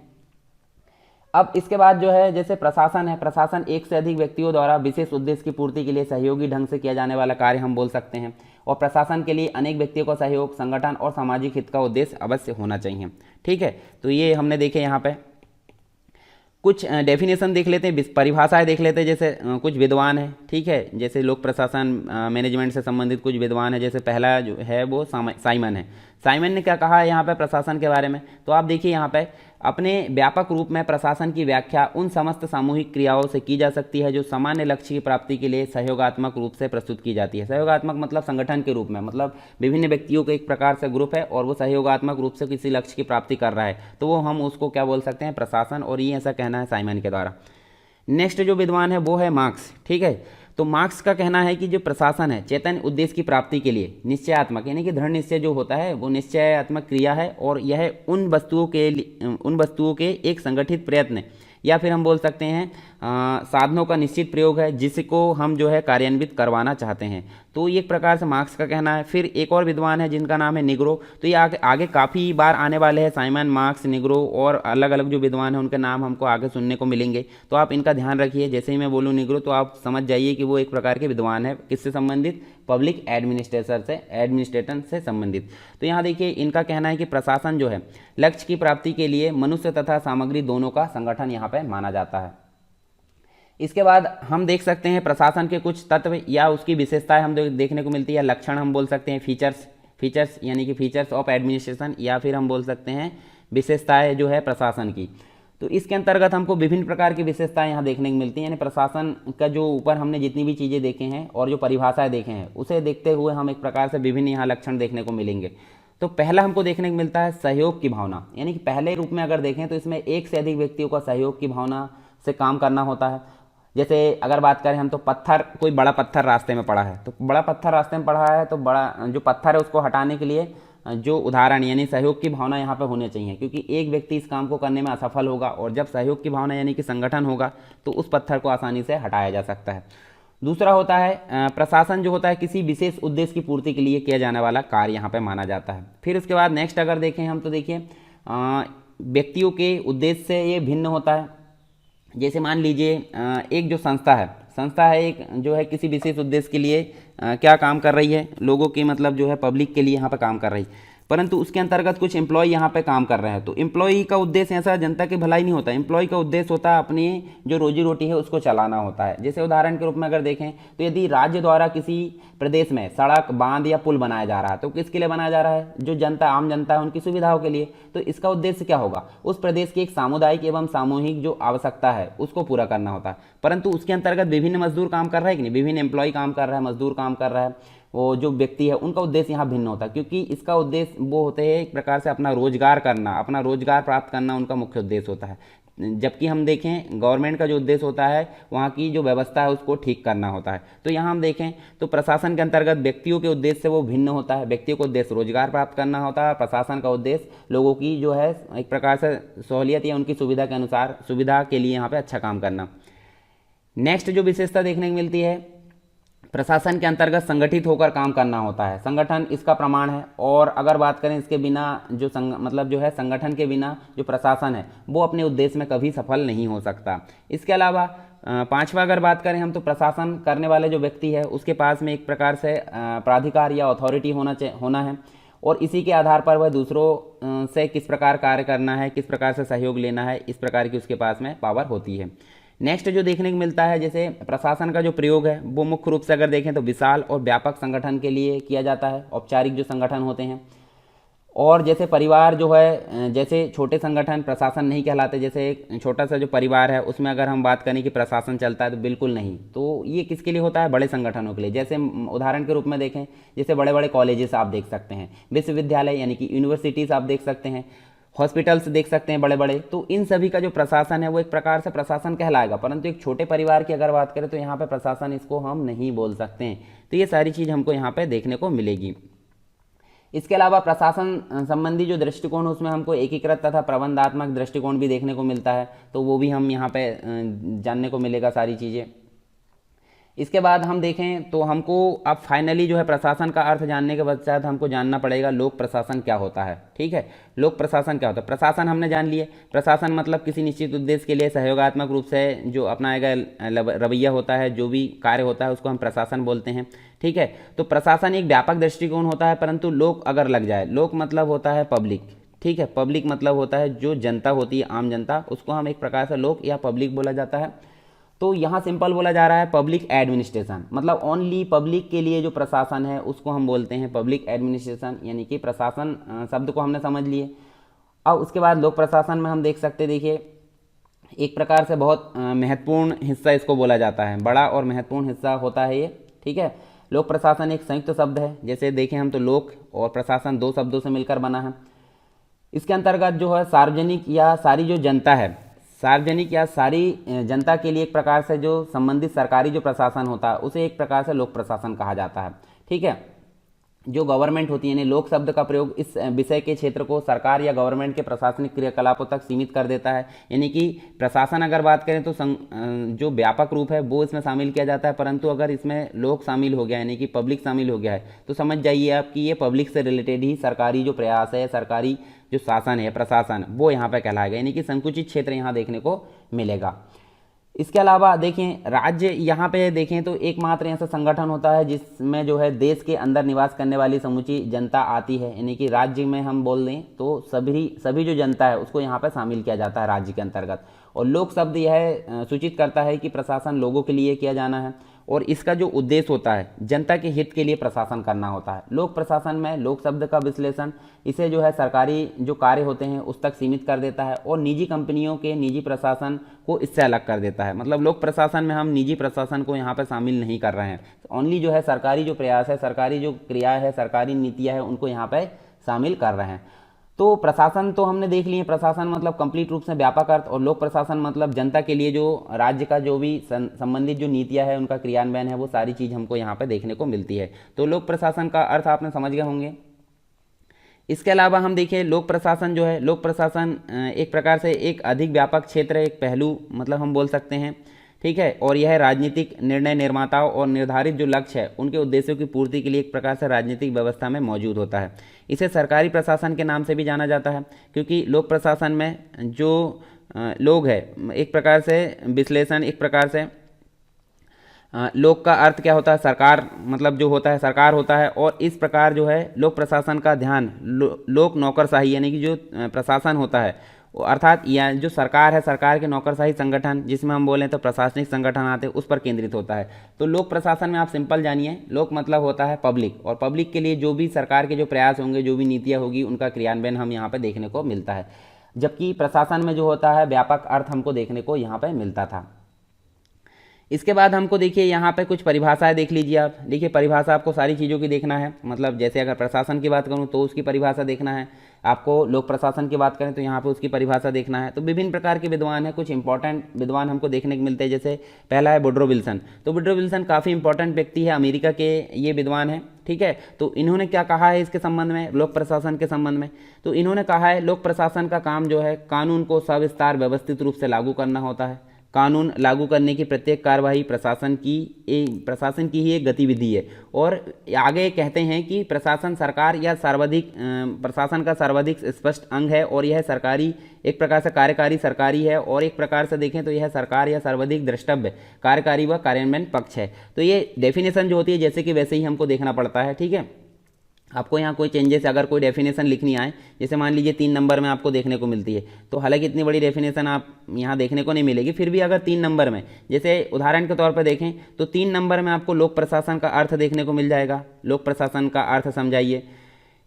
अब इसके बाद जो है जैसे प्रशासन है, प्रशासन एक से अधिक व्यक्तियों द्वारा विशेष उद्देश्य की पूर्ति के लिए सहयोगी ढंग से किया जाने वाला कार्य हम बोल सकते हैं। और प्रशासन के लिए अनेक व्यक्तियों का सहयोग, संगठन और सामाजिक हित का उद्देश्य अवश्य होना चाहिए। ठीक है, तो ये हमने देखे यहाँ पे कुछ डेफिनेशन देख लेते हैं, परिभाषाएं देख लेते हैं। जैसे कुछ विद्वान है, ठीक है, जैसे लोक प्रशासन मैनेजमेंट से संबंधित कुछ विद्वान है। जैसे पहला जो है वो साइमन है। साइमन ने क्या कहा है यहाँ पे प्रशासन के बारे में? तो आप देखिए यहाँ पे अपने व्यापक रूप में प्रशासन की व्याख्या उन समस्त सामूहिक क्रियाओं से की जा सकती है जो सामान्य लक्ष्य की प्राप्ति के लिए सहयोगात्मक रूप से प्रस्तुत की जाती है। सहयोगात्मक मतलब संगठन के रूप में, मतलब विभिन्न व्यक्तियों के एक प्रकार से ग्रुप है और वो सहयोगात्मक रूप से किसी लक्ष्य की प्राप्ति कर रहा है, तो वो हम उसको क्या बोल सकते हैं? प्रशासन। और ये ऐसा कहना है साइमन के द्वारा। नेक्स्ट जो विद्वान है वो है मार्क्स। ठीक है, तो मार्क्स का कहना है कि जो प्रशासन है चैतन्य उद्देश्य की प्राप्ति के लिए निश्चयात्मक यानी कि दृढ़ निश्चय जो होता है वो निश्चयात्मक क्रिया है, और यह उन वस्तुओं के एक संगठित प्रयत्न या फिर हम बोल सकते हैं साधनों का निश्चित प्रयोग है जिसको हम जो है कार्यान्वित करवाना चाहते हैं। तो ये एक प्रकार से मार्क्स का कहना है। फिर एक और विद्वान है जिनका नाम है निग्रो। तो ये आगे काफ़ी बार आने वाले हैं, साइमन, मार्क्स, निग्रो और अलग अलग जो विद्वान हैं उनके नाम हमको आगे सुनने को मिलेंगे। तो आप इनका ध्यान रखिए। जैसे ही मैं बोलूँ निग्रो तो आप समझ जाइए कि वो एक प्रकार के विद्वान है, किससे संबंधित? पब्लिक एडमिनिस्ट्रेशन से संबंधित। तो यहाँ देखिए इनका कहना है कि प्रशासन जो है लक्ष्य की प्राप्ति के लिए मनुष्य तथा सामग्री दोनों का संगठन यहाँ पे माना जाता है। इसके बाद हम देख सकते हैं प्रशासन के कुछ तत्व या उसकी विशेषताएं हम देखने को मिलती है। लक्षण हम बोल सकते हैं फीचर्स यानी कि फीचर्स ऑफ एडमिनिस्ट्रेशन, या फिर हम बोल सकते हैं विशेषताएं जो है प्रशासन की। तो इसके अंतर्गत हमको विभिन्न प्रकार की विशेषताएं यहाँ देखने को मिलती हैं। यानी प्रशासन का जो ऊपर हमने जितनी भी चीज़ें देखे हैं और जो परिभाषाएं देखे हैं उसे देखते हुए हम एक प्रकार से विभिन्न यहाँ लक्षण देखने को मिलेंगे। तो पहला हमको देखने को मिलता है सहयोग की भावना, यानी कि पहले रूप में अगर देखें तो इसमें एक से अधिक व्यक्तियों का सहयोग की भावना से काम करना होता है। जैसे अगर बात करें हम तो कोई बड़ा पत्थर रास्ते में पड़ा है, तो बड़ा पत्थर रास्ते में पड़ा है तो बड़ा जो पत्थर है उसको हटाने के लिए जो उदाहरण यानी सहयोग की भावना यहाँ पे होनी चाहिए, क्योंकि एक व्यक्ति इस काम को करने में असफल होगा और जब सहयोग की भावना यानी कि संगठन होगा तो उस पत्थर को आसानी से हटाया जा सकता है। दूसरा होता है प्रशासन जो होता है किसी विशेष उद्देश्य की पूर्ति के लिए किया जाने वाला कार्य यहाँ पे माना जाता है। फिर उसके बाद नेक्स्ट अगर देखें हम तो देखिए व्यक्तियों के उद्देश्य से ये भिन्न होता है। जैसे मान लीजिए एक जो संस्था है एक जो है किसी विशेष उद्देश्य के लिए क्या काम कर रही है, लोगों की मतलब जो है पब्लिक के लिए यहाँ पे काम कर रही है, परंतु उसके अंतर्गत कुछ एम्प्लॉय यहाँ पे काम कर रहे हैं। तो एम्प्लॉय का उद्देश्य ऐसा जनता की भलाई नहीं होता, एम्प्लॉय का उद्देश्य होता है अपनी जो रोजी रोटी है उसको चलाना होता है। जैसे उदाहरण के रूप में अगर देखें तो यदि राज्य द्वारा किसी प्रदेश में सड़क, बांध या पुल बनाया जा रहा है तो किसके लिए बनाया जा रहा है, जो जनता, आम जनता है उनकी सुविधाओं के लिए। तो इसका उद्देश्य क्या होगा, उस प्रदेश की एक सामुदायिक एवं सामूहिक जो आवश्यकता है उसको पूरा करना होता है। परंतु उसके अंतर्गत विभिन्न मजदूर काम कर रहे हैं कि नहीं, विभिन्न एम्प्लॉय काम कर रहा है, मजदूर काम कर रहा है, वो जो व्यक्ति है उनका उद्देश्य यहाँ भिन्न होता है, क्योंकि इसका उद्देश्य वो होते हैं एक प्रकार से अपना रोजगार करना, अपना रोजगार प्राप्त करना उनका मुख्य उद्देश्य होता है। जबकि हम देखें गवर्नमेंट का जो उद्देश्य होता है वहाँ की जो व्यवस्था है उसको ठीक करना होता है। तो यहाँ हम देखें तो प्रशासन के अंतर्गत व्यक्तियों के उद्देश्य से वो भिन्न होता है। व्यक्तियों का उद्देश्य रोजगार प्राप्त करना होता है, प्रशासन का उद्देश्य लोगों की जो है एक प्रकार से सहूलियत या उनकी सुविधा के अनुसार सुविधा के लिए यहाँ पे अच्छा काम करना। नेक्स्ट जो विशेषता देखने को मिलती है, प्रशासन के अंतर्गत संगठित होकर काम करना होता है, संगठन इसका प्रमाण है। और अगर बात करें इसके बिना जो मतलब जो है संगठन के बिना जो प्रशासन है वो अपने उद्देश्य में कभी सफल नहीं हो सकता। इसके अलावा पांचवा अगर बात करें हम तो प्रशासन करने वाले जो व्यक्ति है उसके पास में एक प्रकार से प्राधिकार या अथॉरिटी होना है और इसी के आधार पर वह दूसरों से किस प्रकार कार्य करना है, किस प्रकार से सहयोग लेना है, इस प्रकार की उसके पास में पावर होती है। नेक्स्ट जो देखने को मिलता है, जैसे प्रशासन का जो प्रयोग है वो मुख्य रूप से अगर देखें तो विशाल और व्यापक संगठन के लिए किया जाता है, औपचारिक जो संगठन होते हैं। और जैसे परिवार जो है, जैसे छोटे संगठन प्रशासन नहीं कहलाते, जैसे एक छोटा सा जो परिवार है उसमें अगर हम बात करें कि प्रशासन चलता है तो बिल्कुल नहीं। तो ये किसके लिए होता है, बड़े संगठनों के लिए। जैसे उदाहरण के रूप में देखें, जैसे बड़े बड़े कॉलेजेस आप देख सकते हैं, विश्वविद्यालय यानी कि यूनिवर्सिटीज़ आप देख सकते हैं, हॉस्पिटल्स देख सकते हैं बड़े बड़े। तो इन सभी का जो प्रशासन है वो एक प्रकार से प्रशासन कहलाएगा, परंतु एक छोटे परिवार की अगर बात करें तो यहाँ पे प्रशासन इसको हम नहीं बोल सकते हैं। तो ये सारी चीज़ हमको यहाँ पे देखने को मिलेगी। इसके अलावा प्रशासन संबंधी जो दृष्टिकोण है उसमें हमको एकीकृत तथा प्रबंधात्मक दृष्टिकोण भी देखने को मिलता है, तो वो भी हम यहाँ पे जानने को मिलेगा सारी चीज़ें। इसके बाद हम देखें तो हमको अब फाइनली जो है प्रशासन का अर्थ जानने के पश्चात हमको जानना पड़ेगा लोक प्रशासन क्या होता है। ठीक है, लोक प्रशासन क्या होता है। प्रशासन हमने जान लिए, प्रशासन मतलब किसी निश्चित उद्देश्य के लिए सहयोगात्मक रूप से जो अपनाया गया रवैया होता है, जो भी कार्य होता है उसको हम प्रशासन बोलते हैं। ठीक है, तो प्रशासन एक व्यापक दृष्टिकोण होता है, परंतु लोक अगर लग जाए, लोक मतलब होता है पब्लिक। ठीक है, पब्लिक मतलब होता है जो जनता होती है, आम जनता, उसको हम एक प्रकार से लोक या पब्लिक बोला जाता है। तो यहाँ सिंपल बोला जा रहा है पब्लिक एडमिनिस्ट्रेशन, मतलब ओनली पब्लिक के लिए जो प्रशासन है उसको हम बोलते हैं पब्लिक एडमिनिस्ट्रेशन, यानी कि प्रशासन शब्द को हमने समझ लिए। अब उसके बाद लोक प्रशासन में हम देख सकते, देखिए एक प्रकार से बहुत महत्वपूर्ण हिस्सा इसको बोला जाता है, बड़ा और महत्वपूर्ण हिस्सा होता है ये। ठीक है, लोक प्रशासन एक संयुक्त शब्द है, जैसे देखें हम तो लोक और प्रशासन दो शब्दों से मिलकर बना है। इसके अंतर्गत जो है सार्वजनिक या सारी जो जनता है, सार्वजनिक या सारी जनता के लिए एक प्रकार से जो संबंधित सरकारी जो प्रशासन होता है उसे एक प्रकार से लोक प्रशासन कहा जाता है। ठीक है, जो गवर्नमेंट होती है, यानी लोक शब्द का प्रयोग इस विषय के क्षेत्र को सरकार या गवर्नमेंट के प्रशासनिक क्रियाकलापों तक सीमित कर देता है। यानी कि प्रशासन अगर बात करें तो जो व्यापक रूप है वो इसमें शामिल किया जाता है, परंतु अगर इसमें लोक शामिल हो गया यानी कि पब्लिक शामिल हो गया है तो समझ जाइए आप कि ये पब्लिक से रिलेटेड ही सरकारी जो प्रयास है, सरकारी जो शासन है, प्रशासन, वो यहाँ पर कहलाएगा, यानी कि संकुचित क्षेत्र यहाँ देखने को मिलेगा। इसके अलावा देखें राज्य, यहाँ पे देखें तो एकमात्र ऐसा संगठन होता है जिसमें जो है देश के अंदर निवास करने वाली समूची जनता आती है, यानी कि राज्य में हम बोल दें तो सभी जो जनता है उसको यहाँ पे शामिल किया जाता है राज्य के अंतर्गत। और लोक शब्द यह सूचित करता है कि प्रशासन लोगों के लिए किया जाना है और इसका जो उद्देश्य होता है जनता के हित के लिए प्रशासन करना होता है। लोक प्रशासन में लोक शब्द का विश्लेषण इसे जो है सरकारी जो कार्य होते हैं उस तक सीमित कर देता है और निजी कंपनियों के निजी प्रशासन को इससे अलग कर देता है। मतलब लोक प्रशासन में हम निजी प्रशासन को यहाँ पर शामिल नहीं कर रहे हैं, ओनली जो है सरकारी जो प्रयास है, सरकारी जो क्रिया है, सरकारी नीतियाँ है उनको यहाँ पर शामिल कर रहे हैं। तो प्रशासन तो हमने देख लिए, प्रशासन मतलब कंप्लीट रूप से व्यापक अर्थ, और लोक प्रशासन मतलब जनता के लिए जो राज्य का जो भी संबंधित जो नीतियां है उनका क्रियान्वयन है, वो सारी चीज़ हमको यहाँ पे देखने को मिलती है। तो लोक प्रशासन का अर्थ आपने समझ गए होंगे। इसके अलावा हम देखिए लोक प्रशासन जो है, लोक प्रशासन एक प्रकार से एक अधिक व्यापक क्षेत्र, एक पहलू मतलब हम बोल सकते हैं ठीक है। और यह राजनीतिक निर्णय निर्माताओं और निर्धारित जो लक्ष्य है उनके उद्देश्यों की पूर्ति के लिए एक प्रकार से राजनीतिक व्यवस्था में मौजूद होता है। इसे सरकारी प्रशासन के नाम से भी जाना जाता है, क्योंकि लोक प्रशासन में जो लोग हैं, एक प्रकार से विश्लेषण, एक प्रकार से लोक का अर्थ क्या होता है, सरकार, मतलब जो होता है सरकार होता है। और इस प्रकार जो है लोक प्रशासन का ध्यान लोक नौकरशाही यानी कि जो प्रशासन होता है, अर्थात या जो सरकार है, सरकार के नौकरशाही संगठन जिसमें हम बोलें तो प्रशासनिक संगठन आते हैं, उस पर केंद्रित होता है। तो लोक प्रशासन में आप सिंपल जानिए, लोक मतलब होता है पब्लिक, और पब्लिक के लिए जो भी सरकार के जो प्रयास होंगे, जो भी नीतियाँ होगी, उनका क्रियान्वयन हम यहाँ पर देखने को मिलता है। जबकि प्रशासन में जो होता है व्यापक अर्थ हमको देखने को यहाँ पर मिलता था। इसके बाद हमको देखिए यहाँ पे कुछ परिभाषाएं देख लीजिए आप। देखिए परिभाषा आपको सारी चीज़ों की देखना है, मतलब जैसे अगर प्रशासन की बात करूँ तो उसकी परिभाषा देखना है, आपको लोक प्रशासन की बात करें तो यहाँ पे उसकी परिभाषा देखना है। तो विभिन्न प्रकार के विद्वान हैं, कुछ इंपॉर्टेंट विद्वान हमको देखने को मिलते हैं। जैसे पहला है वुड्रो विल्सन। तो वुड्रो विल्सन काफ़ी इंपॉर्टेंट व्यक्ति है, अमेरिका के ये विद्वान है, ठीक है। तो इन्होंने क्या कहा है इसके संबंध में, लोक प्रशासन के संबंध में, तो इन्होंने कहा है लोक प्रशासन का काम जो है कानून को सविस्तार व्यवस्थित रूप से लागू करना होता है। कानून लागू करने की प्रत्येक कार्यवाही प्रशासन की ही एक गतिविधि है। और आगे कहते हैं कि प्रशासन सरकार या सर्वाधिक प्रशासन का सर्वाधिक स्पष्ट अंग है, और यह सरकारी एक प्रकार से कार्यकारी सरकारी है, और एक प्रकार से देखें तो यह सरकार या सर्वाधिक द्रष्टव्य कार्यकारी व कार्यान्वयन पक्ष है। तो ये डेफिनेशन जो होती है जैसे कि वैसे ही हमको देखना पड़ता है, ठीक है। आपको यहाँ कोई चेंजेस, अगर कोई डेफिनेशन लिखनी आए, जैसे मान लीजिए 3 नंबर में आपको देखने को मिलती है, तो हालांकि इतनी बड़ी डेफिनेशन आप यहाँ देखने को नहीं मिलेगी, फिर भी अगर 3 नंबर में, जैसे उदाहरण के तौर पर देखें तो 3 नंबर में आपको लोक प्रशासन का अर्थ देखने को मिल जाएगा। लोक प्रशासन का अर्थ समझाइए।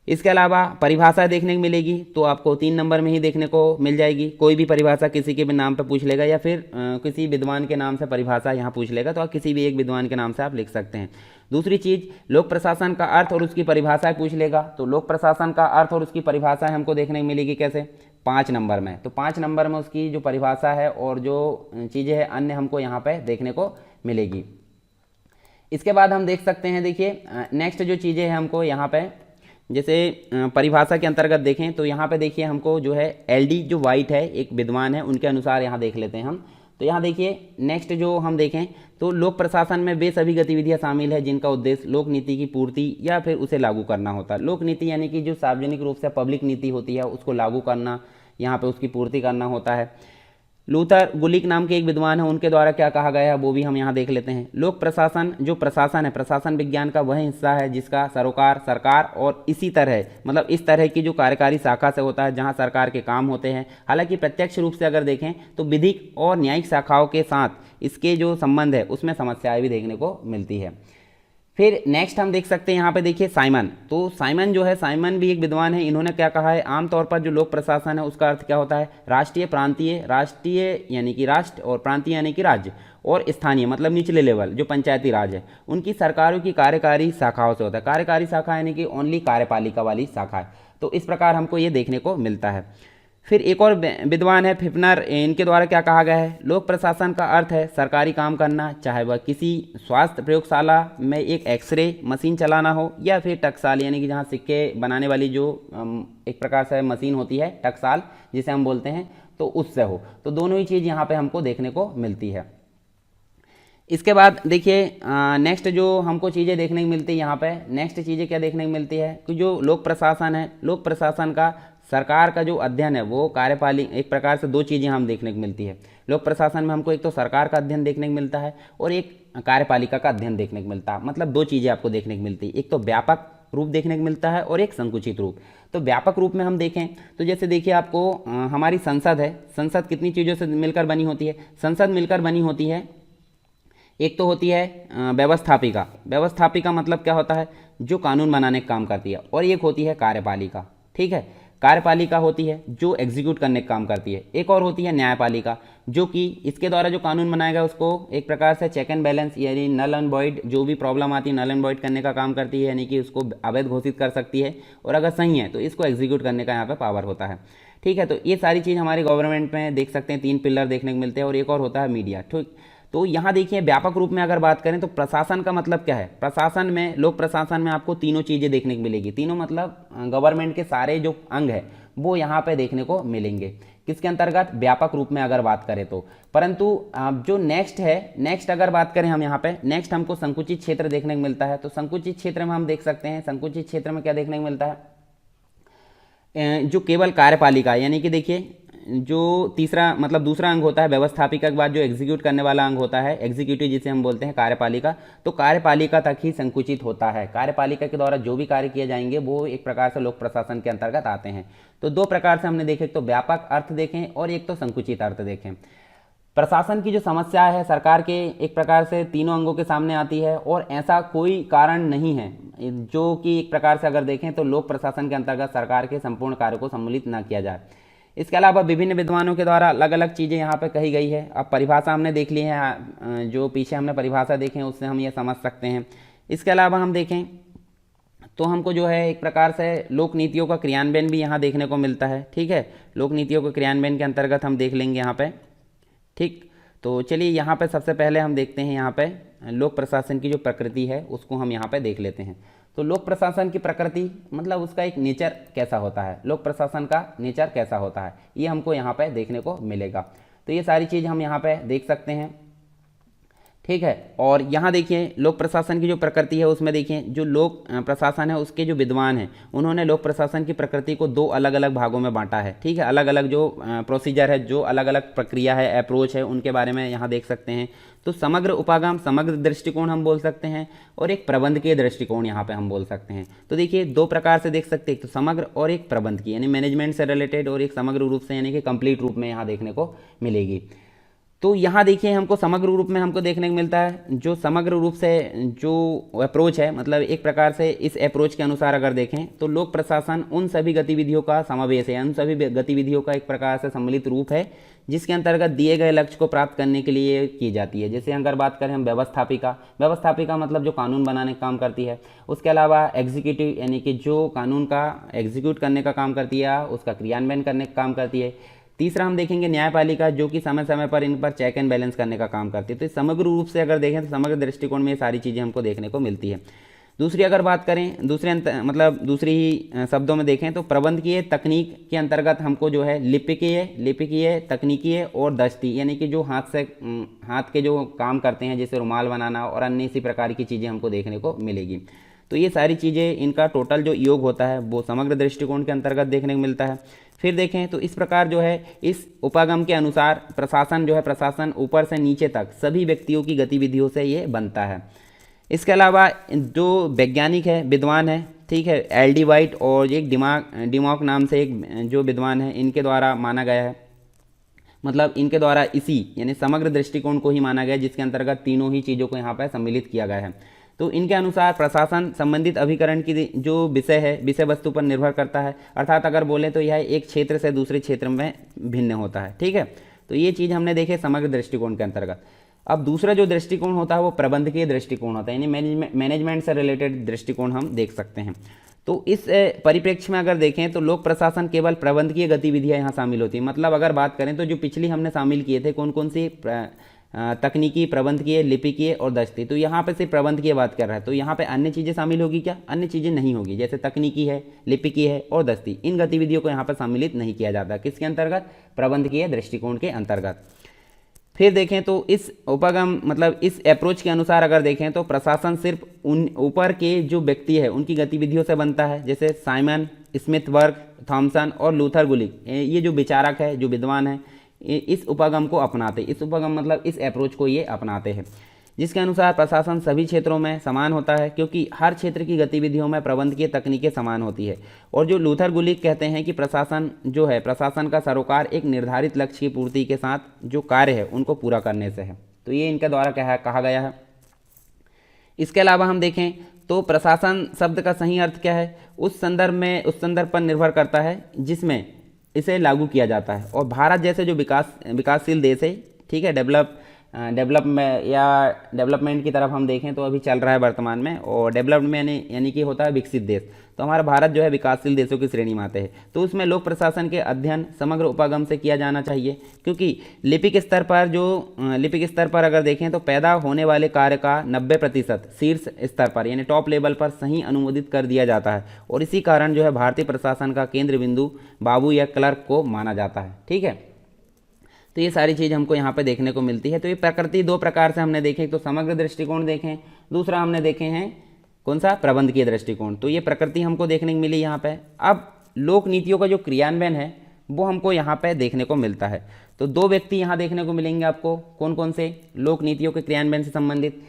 इसके अलावा परिभाषा देखने को मिलेगी, तो आपको 3 नंबर में ही देखने को मिल जाएगी। कोई भी परिभाषा किसी के भी नाम पर पूछ लेगा, या फिर किसी विद्वान के नाम से परिभाषा यहाँ पूछ लेगा, तो आप किसी भी एक विद्वान के नाम से आप लिख सकते हैं। दूसरी चीज़, लोक प्रशासन का अर्थ और उसकी परिभाषाएं पूछ लेगा, तो लोक प्रशासन का अर्थ और उसकी परिभाषाएं हमको देखने को मिलेगी कैसे, 5 नंबर में। तो 5 नंबर में उसकी जो परिभाषा है और जो चीज़ें हैं अन्य हमको यहाँ पे देखने को मिलेगी। इसके बाद हम देख सकते हैं, देखिए नेक्स्ट जो चीज़ें हैं हमको यहाँ पे, जैसे परिभाषा के अंतर्गत देखें तो यहाँ पे देखिए हमको जो है एलडी जो वाइट है, एक विद्वान है, उनके अनुसार यहाँ देख लेते हैं हम। तो यहाँ देखिए नेक्स्ट जो हम देखें तो लोक प्रशासन में वे सभी गतिविधियाँ शामिल है जिनका उद्देश्य लोक नीति की पूर्ति या फिर उसे लागू करना होता है। लोक नीति यानी कि जो सार्वजनिक रूप से पब्लिक नीति होती है उसको लागू करना, यहाँ पे उसकी पूर्ति करना होता है। लूथर गुलिक नाम के एक विद्वान है, उनके द्वारा क्या कहा गया है वो भी हम यहाँ देख लेते हैं। लोक प्रशासन जो प्रशासन है, प्रशासन विज्ञान का वह हिस्सा है जिसका सरोकार सरकार और इसी तरह, मतलब इस तरह की जो कार्यकारी शाखा से होता है जहाँ सरकार के काम होते हैं। हालांकि प्रत्यक्ष रूप से अगर देखें तो विधिक और न्यायिक शाखाओं के साथ इसके जो संबंध है उसमें समस्याएं भी देखने को मिलती है। फिर नेक्स्ट हम देख सकते हैं यहाँ पे देखिए साइमन। तो साइमन जो है, साइमन भी एक विद्वान है, इन्होंने क्या कहा है, आमतौर पर जो लोक प्रशासन है उसका अर्थ क्या होता है, राष्ट्रीय प्रांतीय, राष्ट्रीय यानी कि राष्ट्र और प्रांतीय यानी कि राज्य, और स्थानीय मतलब निचले लेवल जो पंचायती राज है उनकी सरकारों की कार्यकारी शाखाओं से होता है। कार्यकारी शाखा यानी कि ओनली कार्यपालिका वाली शाखा है। तो इस प्रकार हमको ये देखने को मिलता है। फिर एक और विद्वान है फिफनर, इनके द्वारा क्या कहा गया है, लोक प्रशासन का अर्थ है सरकारी काम करना, चाहे वह किसी स्वास्थ्य प्रयोगशाला में एक एक्सरे मशीन चलाना हो या फिर टकसाल यानी कि जहाँ सिक्के बनाने वाली जो एक प्रकार से मशीन होती है टकसाल जिसे हम बोलते हैं, तो उससे हो। तो दोनों ही चीज़ यहाँ पे हमको देखने को मिलती है। इसके बाद देखिए नेक्स्ट जो हमको चीज़ें देखने को मिलती है यहाँ पे, नेक्स्ट चीज़ें क्या देखने को मिलती है कि जो लोक प्रशासन है, लोक प्रशासन का सरकार का जो अध्ययन है वो कार्यपालिका, एक प्रकार से 2 चीज़ें हम देखने को मिलती है लोक प्रशासन में हमको, एक तो सरकार का अध्ययन देखने को मिलता है और एक कार्यपालिका का अध्ययन देखने को मिलता है। मतलब 2 चीज़ें आपको देखने को मिलती है, एक तो व्यापक रूप देखने को मिलता है और एक संकुचित रूप। तो व्यापक रूप में हम देखें तो जैसे देखिए आपको हमारी संसद है, संसद कितनी चीज़ों से मिलकर बनी होती है, संसद मिलकर बनी होती है, एक तो होती है व्यवस्थापिका, व्यवस्थापिका मतलब क्या होता है, जो कानून बनाने का काम करती है, और एक होती है कार्यपालिका, ठीक है। कार्यपालिका होती है जो एग्जीक्यूट करने का काम करती है, एक और होती है न्यायपालिका जो कि इसके द्वारा जो कानून बनाएगा उसको एक प्रकार से चेक एंड बैलेंस यानी नल एंड वॉइड, जो भी प्रॉब्लम आती है नल एंड वॉइड करने का काम करती है, यानी कि उसको अवैध घोषित कर सकती है, और अगर सही है तो इसको एग्जीक्यूट करने का यहाँ पे पावर होता है, ठीक है। तो ये सारी चीज़ हमारे गवर्नमेंट में देख सकते हैं, 3 पिलर देखने को मिलते हैं, और एक और होता है मीडिया, ठीक। तो यहाँ देखिए व्यापक रूप में अगर बात करें तो प्रशासन का मतलब क्या है, प्रशासन में, लोक प्रशासन में आपको तीनों चीज़ें देखने को मिलेगी। तीनों मतलब गवर्नमेंट के सारे जो अंग है वो यहाँ पे देखने को मिलेंगे। किसके अंतर्गत, व्यापक रूप में अगर बात करें तो। परंतु जो नेक्स्ट अगर बात करें हम यहाँ पे, नेक्स्ट हमको संकुचित क्षेत्र देखने को मिलता है। तो संकुचित क्षेत्र में हम देख सकते हैं, संकुचित क्षेत्र में क्या देखने को मिलता है, जो केवल कार्यपालिका, यानी कि देखिए जो तीसरा मतलब दूसरा अंग होता है व्यवस्थापिका के बाद जो एग्जीक्यूट करने वाला अंग होता है, एग्जीक्यूटिव जिसे हम बोलते हैं कार्यपालिका, तो कार्यपालिका तक ही संकुचित होता है। कार्यपालिका के द्वारा जो भी कार्य किए जाएंगे वो एक प्रकार से लोक प्रशासन के अंतर्गत आते हैं। तो दो प्रकार से हमने देखे, तो व्यापक अर्थ देखें और एक तो संकुचित अर्थ देखें। प्रशासन की जो समस्या है सरकार के एक प्रकार से तीनों अंगों के सामने आती है, और ऐसा कोई कारण नहीं है जो कि एक प्रकार से अगर देखें तो लोक प्रशासन के अंतर्गत सरकार के संपूर्ण कार्य को सम्मिलित न किया जाए। इसके अलावा विभिन्न विद्वानों के द्वारा अलग अलग चीज़ें यहाँ पे कही गई है। अब परिभाषा हमने देख ली है, जो पीछे हमने परिभाषा देखे हैं उससे हम ये समझ सकते हैं। इसके अलावा हम देखें तो हमको जो है एक प्रकार से लोक नीतियों का क्रियान्वयन भी यहाँ देखने को मिलता है। ठीक है, लोक नीतियों के क्रियान्वयन के अंतर्गत हम देख लेंगे यहाँ पे। ठीक, तो चलिए यहाँ पे सबसे पहले हम देखते हैं यहाँ पे लोक प्रशासन की जो प्रकृति है उसको हम यहाँ पे देख लेते हैं। तो लोक प्रशासन की प्रकृति मतलब उसका एक नेचर कैसा होता है, लोक प्रशासन का नेचर कैसा होता है, ये हमको यहाँ पे देखने को मिलेगा। तो ये सारी चीज़ हम यहाँ पे देख सकते हैं। ठीक है, और यहाँ देखिए लोक प्रशासन की जो प्रकृति है उसमें देखिए जो लोक प्रशासन है उसके जो विद्वान हैं उन्होंने लोक प्रशासन की प्रकृति को दो अलग अलग भागों में बांटा है। ठीक है, अलग अलग जो प्रोसीजर है, जो अलग अलग प्रक्रिया है, अप्रोच है, उनके बारे में यहाँ देख सकते हैं। तो समग्र उपागम, समग्र दृष्टिकोण हम बोल सकते हैं, और एक प्रबंधकीय दृष्टिकोण यहाँ पे हम बोल सकते हैं। तो देखिए दो प्रकार से देख सकते हैं, एक तो समग्र और एक प्रबंधकीय, यानी मैनेजमेंट से रिलेटेड, और एक समग्र रूप से यानी कि कंप्लीट रूप में यहाँ देखने को मिलेगी। तो यहाँ देखिए हमको समग्र रूप में हमको देखने को मिलता है, जो समग्र रूप से जो अप्रोच है, मतलब एक प्रकार से इस अप्रोच के अनुसार अगर देखें तो लोक प्रशासन उन सभी गतिविधियों का समावेश है, उन सभी गतिविधियों का एक प्रकार से सम्मिलित रूप है जिसके अंतर्गत दिए गए लक्ष्य को प्राप्त करने के लिए की जाती है। जैसे अगर बात करें हम व्यवस्थापिका मतलब जो कानून बनाने का काम करती है, उसके अलावा एग्जीक्यूटिव यानी कि जो कानून का एग्जीक्यूट करने का काम करती है, उसका क्रियान्वयन करने का काम करती है। तीसरा हम देखेंगे न्यायपालिका, जो कि समय समय पर इन पर चेक एंड बैलेंस करने का काम करती है। तो समग्र रूप से अगर देखें तो समग्र दृष्टिकोण में ये सारी चीज़ें हमको देखने को मिलती है। दूसरी अगर बात करें दूसरी ही शब्दों में देखें तो प्रबंधकीय तकनीक के अंतर्गत हमको जो है लिपिकीय तकनीकीय और दस्ती, यानी कि जो हाथ के जो काम करते हैं जैसे रुमाल बनाना और अन्य इसी प्रकार की चीज़ें हमको देखने को मिलेगी। तो ये सारी चीज़ें इनका टोटल जो योग होता है वो समग्र दृष्टिकोण के अंतर्गत देखने को मिलता है। फिर देखें तो इस प्रकार जो है इस उपागम के अनुसार प्रशासन जो है, प्रशासन ऊपर से नीचे तक सभी व्यक्तियों की गतिविधियों से ये बनता है। इसके अलावा जो वैज्ञानिक है, विद्वान है, ठीक है, एल.डी. वाइट और एक डिमॉक नाम से एक जो विद्वान है, इनके द्वारा माना गया है, मतलब इनके द्वारा इसी यानी समग्र दृष्टिकोण को ही माना गया जिसके अंतर्गत तीनों ही चीज़ों को यहाँ पर सम्मिलित किया गया है। तो इनके अनुसार प्रशासन संबंधित अभिकरण की जो विषय है, विषय वस्तु पर निर्भर करता है, अर्थात अगर बोलें तो यह एक क्षेत्र से दूसरे क्षेत्र में भिन्न होता है। ठीक है, तो ये चीज़ हमने देखे समग्र दृष्टिकोण के अंतर्गत। अब दूसरा जो दृष्टिकोण होता है वो प्रबंधकीय दृष्टिकोण होता है, यानी मैनेजमेंट से रिलेटेड दृष्टिकोण हम देख सकते हैं। तो इस परिप्रेक्ष्य में अगर देखें तो लोक प्रशासन केवल प्रबंधकीय गतिविधियाँ यहाँ शामिल होती हैं। मतलब अगर बात करें तो जो पिछली हमने शामिल किए थे कौन कौन सी, तकनीकी, प्रबंधकीय, लिपिकीय और दस्ती, तो यहाँ पे सिर्फ प्रबंधकीय बात कर रहा है। तो यहाँ पे अन्य चीज़ें शामिल होगी क्या? अन्य चीज़ें नहीं होगी, जैसे तकनीकी है, लिपिकीय है और दस्ती, इन गतिविधियों को यहाँ पर सम्मिलित नहीं किया जाता। किसके अंतर्गत? प्रबंधकीय दृष्टिकोण के अंतर्गत। फिर देखें तो इस उपागम मतलब इस अप्रोच के अनुसार अगर देखें तो प्रशासन सिर्फ उन ऊपर के जो व्यक्ति है उनकी गतिविधियों से बनता है, जैसे साइमन, स्मिथबर्ग, थॉमसन और लूथर गुलिक, ये जो विचारक है, जो विद्वान है, इस उपागम को अपनाते, इस उपागम मतलब इस अप्रोच को ये अपनाते हैं, जिसके अनुसार प्रशासन सभी क्षेत्रों में समान होता है, क्योंकि हर क्षेत्र की गतिविधियों में प्रबंधकीय तकनीकें समान होती है। और जो लूथर गुलिक कहते हैं कि प्रशासन जो है, प्रशासन का सरोकार एक निर्धारित लक्ष्य की पूर्ति के साथ जो कार्य है उनको पूरा करने से है। तो ये इनके द्वारा कहा गया है। इसके अलावा हम देखें तो प्रशासन शब्द का सही अर्थ क्या है, उस संदर्भ पर निर्भर करता है जिसमें इसे लागू किया जाता है। और भारत जैसे जो विकासशील देश है, ठीक है, डेवलप डेवलपमेंट की तरफ हम देखें तो अभी चल रहा है वर्तमान में, और डेवलपमेंट यानी कि होता है विकसित देश। तो हमारा भारत जो है विकासशील देशों की श्रेणी में आते हैं। तो उसमें लोक प्रशासन के अध्ययन समग्र उपागम से किया जाना चाहिए, क्योंकि लिपिक स्तर पर अगर देखें तो पैदा होने वाले कार्य का 90% शीर्ष स्तर पर यानी टॉप लेवल पर सही अनुमोदित कर दिया जाता है, और इसी कारण जो है भारतीय प्रशासन का केंद्र बिंदु बाबू या क्लर्क को माना जाता है। ठीक है, तो ये सारी चीज़ हमको यहाँ पे देखने को मिलती है। तो ये प्रकृति दो प्रकार से हमने देखे, तो समग्र दृष्टिकोण देखें, दूसरा हमने देखे हैं कौन सा, प्रबंधकीय दृष्टिकोण। तो ये प्रकृति हमको देखने को मिली यहाँ पे। अब लोक नीतियों का जो क्रियान्वयन है वो हमको यहाँ पे देखने को मिलता है। तो दो व्यक्ति यहाँ देखने को मिलेंगे आपको, कौन कौन से, लोक नीतियों के क्रियान्वयन से संबंधित।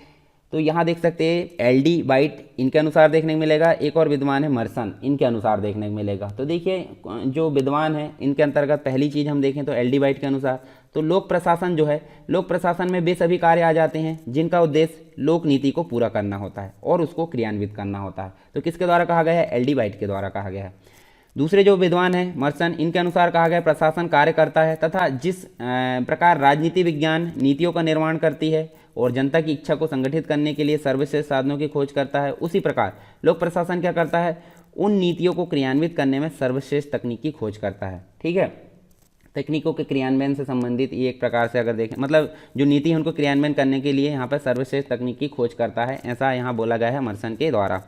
तो यहाँ देख सकते हैं एल.डी. वाइट, इनके अनुसार देखने को मिलेगा। एक और विद्वान है मर्सन, इनके अनुसार देखने को मिलेगा। तो देखिए जो विद्वान है इनके अंतर्गत पहली चीज़ हम देखें तो एल.डी. वाइट के अनुसार तो लोक प्रशासन जो है, लोक प्रशासन में वे सभी कार्य आ जाते हैं जिनका उद्देश्य लोक नीति को पूरा करना होता है और उसको क्रियान्वित करना होता है। तो किसके द्वारा कहा गया है, एल.डी. वाइट के द्वारा कहा गया है। दूसरे जो विद्वान हैं मर्सन, इनके अनुसार कहा गया प्रशासन कार्य करता है तथा जिस प्रकार राजनीति विज्ञान नीतियों का निर्माण करती है और जनता की इच्छा को संगठित करने के लिए सर्वश्रेष्ठ साधनों की खोज करता है, उसी प्रकार लोक प्रशासन क्या करता है, उन नीतियों को क्रियान्वित करने में सर्वश्रेष्ठ तकनीक की खोज करता है। ठीक है, तकनीकों के क्रियान्वयन से संबंधित ये एक प्रकार से अगर देखें, मतलब जो नीति है उनको क्रियान्वयन करने के लिए यहाँ पर सर्वश्रेष्ठ तकनीक की खोज करता है, ऐसा यहाँ बोला गया है मर्सन के द्वारा।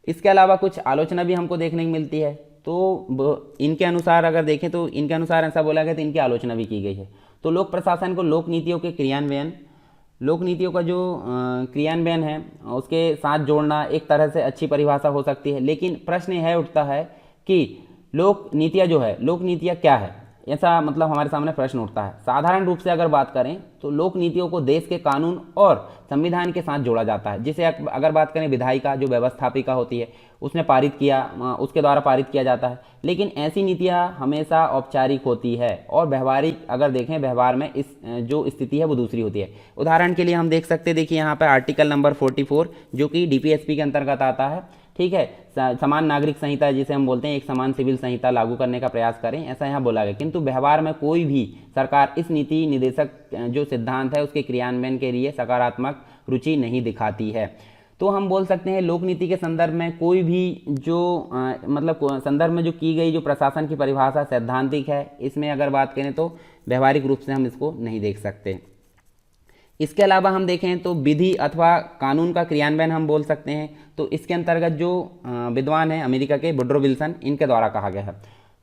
इसके अलावा कुछ आलोचना भी हमको देखने को मिलती है। तो इनके अनुसार अगर देखें तो इनके अनुसार ऐसा बोला गया, तो इनकी आलोचना भी की गई है। तो लोक प्रशासन को लोक नीतियों के क्रियान्वयन, लोक नीतियों का जो क्रियान्वयन है उसके साथ जोड़ना एक तरह से अच्छी परिभाषा हो सकती है, लेकिन प्रश्न यह उठता है कि लोक नीतियाँ जो है, लोक नीतियाँ क्या है, ऐसा मतलब हमारे सामने प्रश्न उठता है। साधारण रूप से अगर बात करें तो लोक नीतियों को देश के कानून और संविधान के साथ जोड़ा जाता है। जैसे अगर बात करें विधायिका जो व्यवस्थापिका होती है उसने पारित किया, उसके द्वारा पारित किया जाता है, लेकिन ऐसी नीतियां हमेशा औपचारिक होती है और व्यवहारिक अगर देखें व्यवहार में इस जो स्थिति है वो दूसरी होती है। उदाहरण के लिए हम देख सकते हैं, देखिए यहाँ पर आर्टिकल नंबर 44 जो कि डीपीएसपी के अंतर्गत आता है। ठीक है, समान नागरिक संहिता जिसे हम बोलते हैं, एक समान सिविल संहिता लागू करने का प्रयास करें, ऐसा यहाँ बोला गया। किंतु व्यवहार में कोई भी सरकार इस नीति निदेशक जो सिद्धांत है उसके क्रियान्वयन के लिए सकारात्मक रुचि नहीं दिखाती है। तो हम बोल सकते हैं लोक नीति के संदर्भ में कोई भी जो मतलब संदर्भ में जो की गई जो प्रशासन की परिभाषा सैद्धांतिक है, इसमें अगर बात करें तो व्यवहारिक रूप से हम इसको नहीं देख सकते। इसके अलावा हम देखें तो विधि अथवा कानून का क्रियान्वयन हम बोल सकते हैं। तो इसके अंतर्गत जो विद्वान है अमेरिका के वुड्रो विल्सन, इनके द्वारा कहा गया है।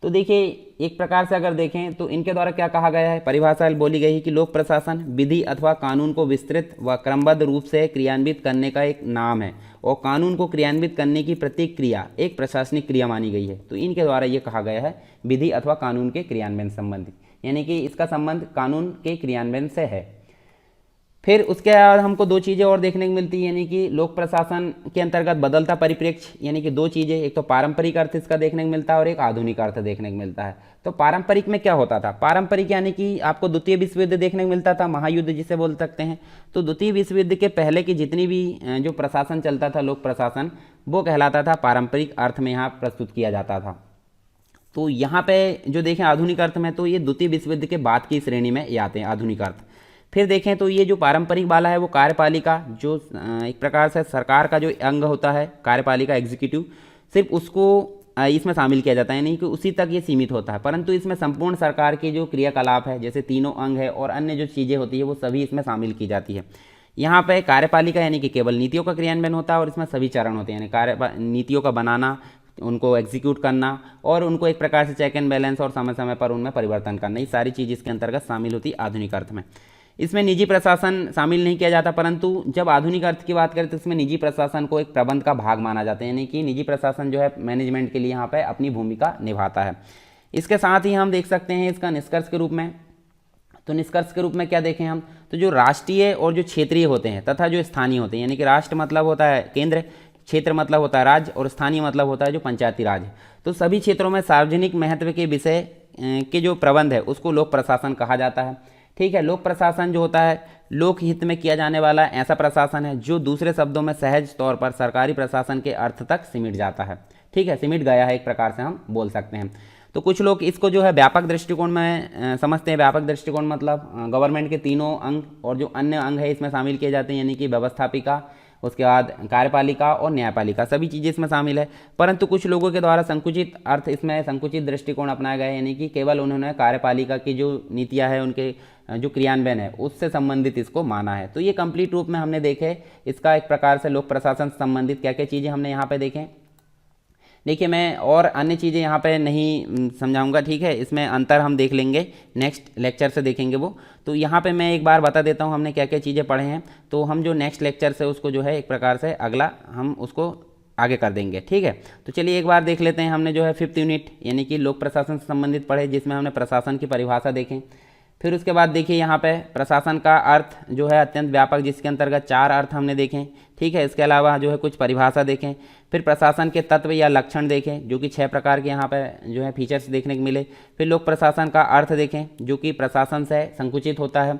तो देखिए एक प्रकार से अगर देखें तो इनके द्वारा क्या कहा गया है, परिभाषा बोली गई है कि लोक प्रशासन विधि अथवा कानून को विस्तृत व क्रमबद्ध रूप से क्रियान्वित करने का एक नाम है और कानून को क्रियान्वित करने की प्रत्येक क्रिया एक प्रशासनिक क्रिया मानी गई है। तो इनके द्वारा ये कहा गया है विधि अथवा कानून के क्रियान्वयन संबंधित, यानी कि इसका संबंध कानून के क्रियान्वयन से है। फिर उसके बाद हमको दो चीज़ें और देखने को मिलती है, यानी कि लोक प्रशासन के अंतर्गत बदलता परिप्रेक्ष्य, यानी कि दो चीज़ें, एक तो पारंपरिक अर्थ इसका देखने को मिलता है और एक आधुनिक अर्थ देखने को मिलता है। तो पारंपरिक में क्या होता था, पारंपरिक यानी कि आपको द्वितीय विश्व युद्ध देखने को मिलता था, महायुद्ध जिसे बोल सकते हैं। तो द्वितीय विश्व युद्ध के पहले की जितनी भी जो प्रशासन चलता था लोक प्रशासन, वो कहलाता था पारंपरिक अर्थ में यहाँ प्रस्तुत किया जाता था। तो यहाँ पे जो देखें आधुनिक अर्थ में, तो ये द्वितीय विश्व युद्ध के बाद की श्रेणी में ये आते हैं आधुनिक अर्थ। फिर देखें तो ये जो पारंपरिक वाला है वो कार्यपालिका, जो एक प्रकार से सरकार का जो अंग होता है कार्यपालिका एग्जीक्यूटिव, सिर्फ उसको इसमें शामिल किया जाता है, नहीं कि उसी तक ये सीमित होता है, परंतु इसमें संपूर्ण सरकार के जो क्रियाकलाप है जैसे तीनों अंग है और अन्य जो चीज़ें होती है वो सभी इसमें शामिल की जाती है। यहाँ पे कार्यपालिका यानी कि केवल नीतियों का क्रियान्वयन होता है और इसमें सभी चरण होते हैं, यानी नीतियों का बनाना, उनको एग्जीक्यूट करना और उनको एक प्रकार से चेक एंड बैलेंस और समय समय पर उनमें परिवर्तन करना, ये सारी चीज़ इसके अंतर्गत शामिल होती है आधुनिक अर्थ में। इसमें निजी प्रशासन शामिल नहीं किया जाता, परंतु जब आधुनिक अर्थ की बात करें तो इसमें निजी प्रशासन को एक प्रबंध का भाग माना जाता है, यानी कि निजी प्रशासन जो है मैनेजमेंट के लिए यहाँ पे अपनी भूमिका निभाता है। इसके साथ ही हम देख सकते हैं इसका निष्कर्ष के रूप में, तो निष्कर्ष के रूप में क्या देखें हम, तो जो राष्ट्रीय और जो क्षेत्रीय होते हैं तथा जो स्थानीय होते हैं, यानी कि राष्ट्र मतलब होता है केंद्र, क्षेत्र मतलब होता है राज्य और स्थानीय मतलब होता है जो पंचायती राज है। तो सभी क्षेत्रों में सार्वजनिक महत्व के विषय के जो प्रबंध है उसको लोक प्रशासन कहा जाता है। ठीक है, लोक प्रशासन जो होता है लोक हित में किया जाने वाला ऐसा प्रशासन है जो दूसरे शब्दों में सहज तौर पर सरकारी प्रशासन के अर्थ तक सिमट जाता है। ठीक है, सिमट गया है एक प्रकार से हम बोल सकते हैं। तो कुछ लोग इसको जो है व्यापक दृष्टिकोण में समझते हैं। व्यापक दृष्टिकोण मतलब गवर्नमेंट के तीनों अंग और जो अन्य अंग है इसमें शामिल किए जाते हैं, यानी कि व्यवस्थापिका, उसके बाद कार्यपालिका और न्यायपालिका, सभी चीज़ें इसमें शामिल है। परंतु कुछ लोगों के द्वारा संकुचित अर्थ इसमें संकुचित दृष्टिकोण अपनाया गया है, यानी कि केवल उन्होंने कार्यपालिका की जो नीतियाँ है उनके जो क्रियान्वयन है उससे संबंधित इसको माना है। तो ये कंप्लीट रूप में हमने देखे इसका एक प्रकार से लोक प्रशासन से संबंधित क्या क्या चीज़ें हमने यहाँ पे देखें। देखिए मैं और अन्य चीज़ें यहाँ पे नहीं समझाऊंगा, ठीक है, इसमें अंतर हम देख लेंगे नेक्स्ट लेक्चर से देखेंगे वो। तो यहाँ पे मैं एक बार बता देता हूँ हमने क्या क्या चीज़ें पढ़े हैं, तो हम जो नेक्स्ट लेक्चर से उसको जो है एक प्रकार से अगला हम उसको आगे कर देंगे, ठीक है। तो चलिए एक बार देख लेते हैं। हमने जो है 5th यूनिट यानी कि लोक प्रशासन से संबंधित पढ़े, जिसमें हमने प्रशासन की परिभाषा देखें। फिर उसके बाद देखिए यहाँ पे प्रशासन का अर्थ जो है अत्यंत व्यापक, जिसके अंतर्गत 4 अर्थ हमने देखें, ठीक है। इसके अलावा जो है कुछ परिभाषा देखें। फिर प्रशासन के तत्व या लक्षण देखें, जो कि 6 प्रकार के यहाँ पे जो है फीचर्स देखने को मिले। फिर लोक प्रशासन का अर्थ देखें, जो कि प्रशासन से संकुचित होता है।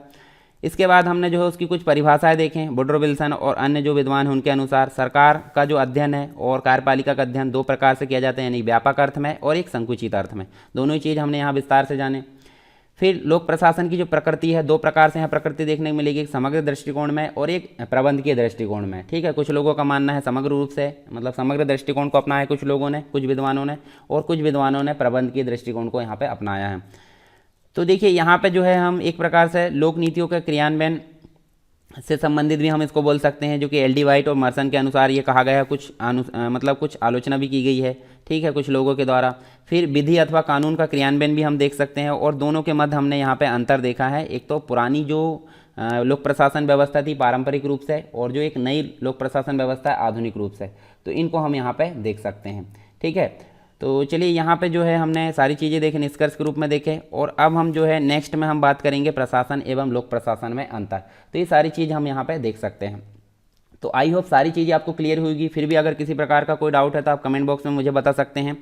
इसके बाद हमने जो है उसकी कुछ परिभाषाएं देखें। वुड्रो विल्सन और अन्य जो विद्वान हैं उनके अनुसार सरकार का जो अध्ययन है और कार्यपालिका का अध्ययन 2 प्रकार से किया जाता है, यानी व्यापक अर्थ में और एक संकुचित अर्थ में। दोनों ही चीज़ हमने यहाँ विस्तार से जाने। फिर लोक प्रशासन की जो प्रकृति है 2 प्रकार से यहाँ प्रकृति देखने को मिलेगी, एक समग्र दृष्टिकोण में और एक प्रबंधकीय दृष्टिकोण में, ठीक है। कुछ लोगों का मानना है समग्र रूप से, मतलब समग्र दृष्टिकोण को अपनाया है कुछ लोगों ने, कुछ विद्वानों ने, और कुछ विद्वानों ने प्रबंधकीय दृष्टिकोण को यहाँ पे अपनाया है। तो देखिए यहाँ पे जो है हम एक प्रकार से लोक नीतियों के क्रियान्वयन से संबंधित भी हम इसको बोल सकते हैं, जो कि एल डी वाइट और मर्सन के अनुसार ये कहा गया है। मतलब कुछ आलोचना भी की गई है, ठीक है, कुछ लोगों के द्वारा। फिर विधि अथवा कानून का क्रियान्वयन भी हम देख सकते हैं, और दोनों के मध्य हमने यहाँ पे अंतर देखा है। एक तो पुरानी जो लोक प्रशासन व्यवस्था थी पारंपरिक रूप से, और जो एक नई लोक प्रशासन व्यवस्था है आधुनिक रूप से, तो इनको हम यहाँ पे देख सकते हैं, ठीक है। तो चलिए यहाँ पे जो है हमने सारी चीज़ें देखें, निष्कर्ष के रूप में देखें, और अब हम जो है नेक्स्ट में हम बात करेंगे प्रशासन एवं लोक प्रशासन में अंतर। तो ये सारी चीज़ हम यहाँ पे देख सकते हैं। तो आई होप सारी चीज़ें आपको क्लियर होगी। फिर भी अगर किसी प्रकार का कोई डाउट है तो आप कमेंट बॉक्स में मुझे बता सकते हैं।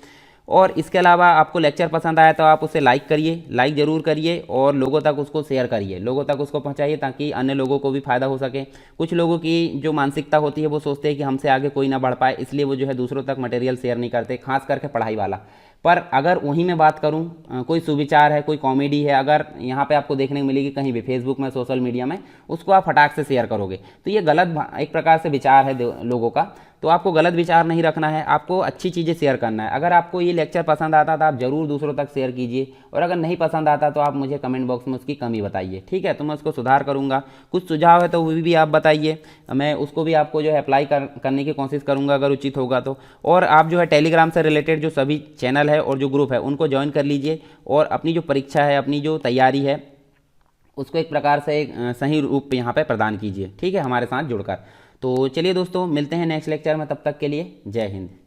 और इसके अलावा आपको लेक्चर पसंद आया तो आप उसे लाइक करिए, लाइक ज़रूर करिए, और लोगों तक उसको शेयर करिए, लोगों तक उसको पहुंचाइए, ताकि अन्य लोगों को भी फ़ायदा हो सके। कुछ लोगों की जो मानसिकता होती है वो सोचते हैं कि हमसे आगे कोई ना बढ़ पाए, इसलिए वो जो है दूसरों तक मटेरियल शेयर नहीं करते, खास करके पढ़ाई वाला। पर अगर वहीं मैं बात करूं, कोई सुविचार है, कोई कॉमेडी है, अगर यहाँ पे आपको देखने को मिलेगी कहीं भी फेसबुक में, सोशल मीडिया में, उसको आप फटाक से शेयर करोगे, तो ये गलत एक प्रकार से विचार है लोगों का। तो आपको गलत विचार नहीं रखना है, आपको अच्छी चीज़ें शेयर करना है। अगर आपको ये लेक्चर पसंद आता तो आप ज़रूर दूसरों तक शेयर कीजिए, और अगर नहीं पसंद आता तो आप मुझे कमेंट बॉक्स में उसकी कमी बताइए, ठीक है। तो मैं उसको सुधार करूँगा। कुछ सुझाव है तो वो भी आप बताइए, मैं उसको भी आपको जो है अप्लाई करने की कोशिश करूँगा अगर उचित होगा तो। और आप जो है टेलीग्राम से रिलेटेड जो सभी चैनल है और जो ग्रुप है उनको ज्वाइन कर लीजिए, और अपनी जो परीक्षा है, अपनी जो तैयारी है, उसको एक प्रकार से एक सही रूप यहाँ पे प्रदान कीजिए, ठीक है, हमारे साथ जुड़कर। तो चलिए दोस्तों, मिलते हैं नेक्स्ट लेक्चर में, तब तक के लिए जय हिंद।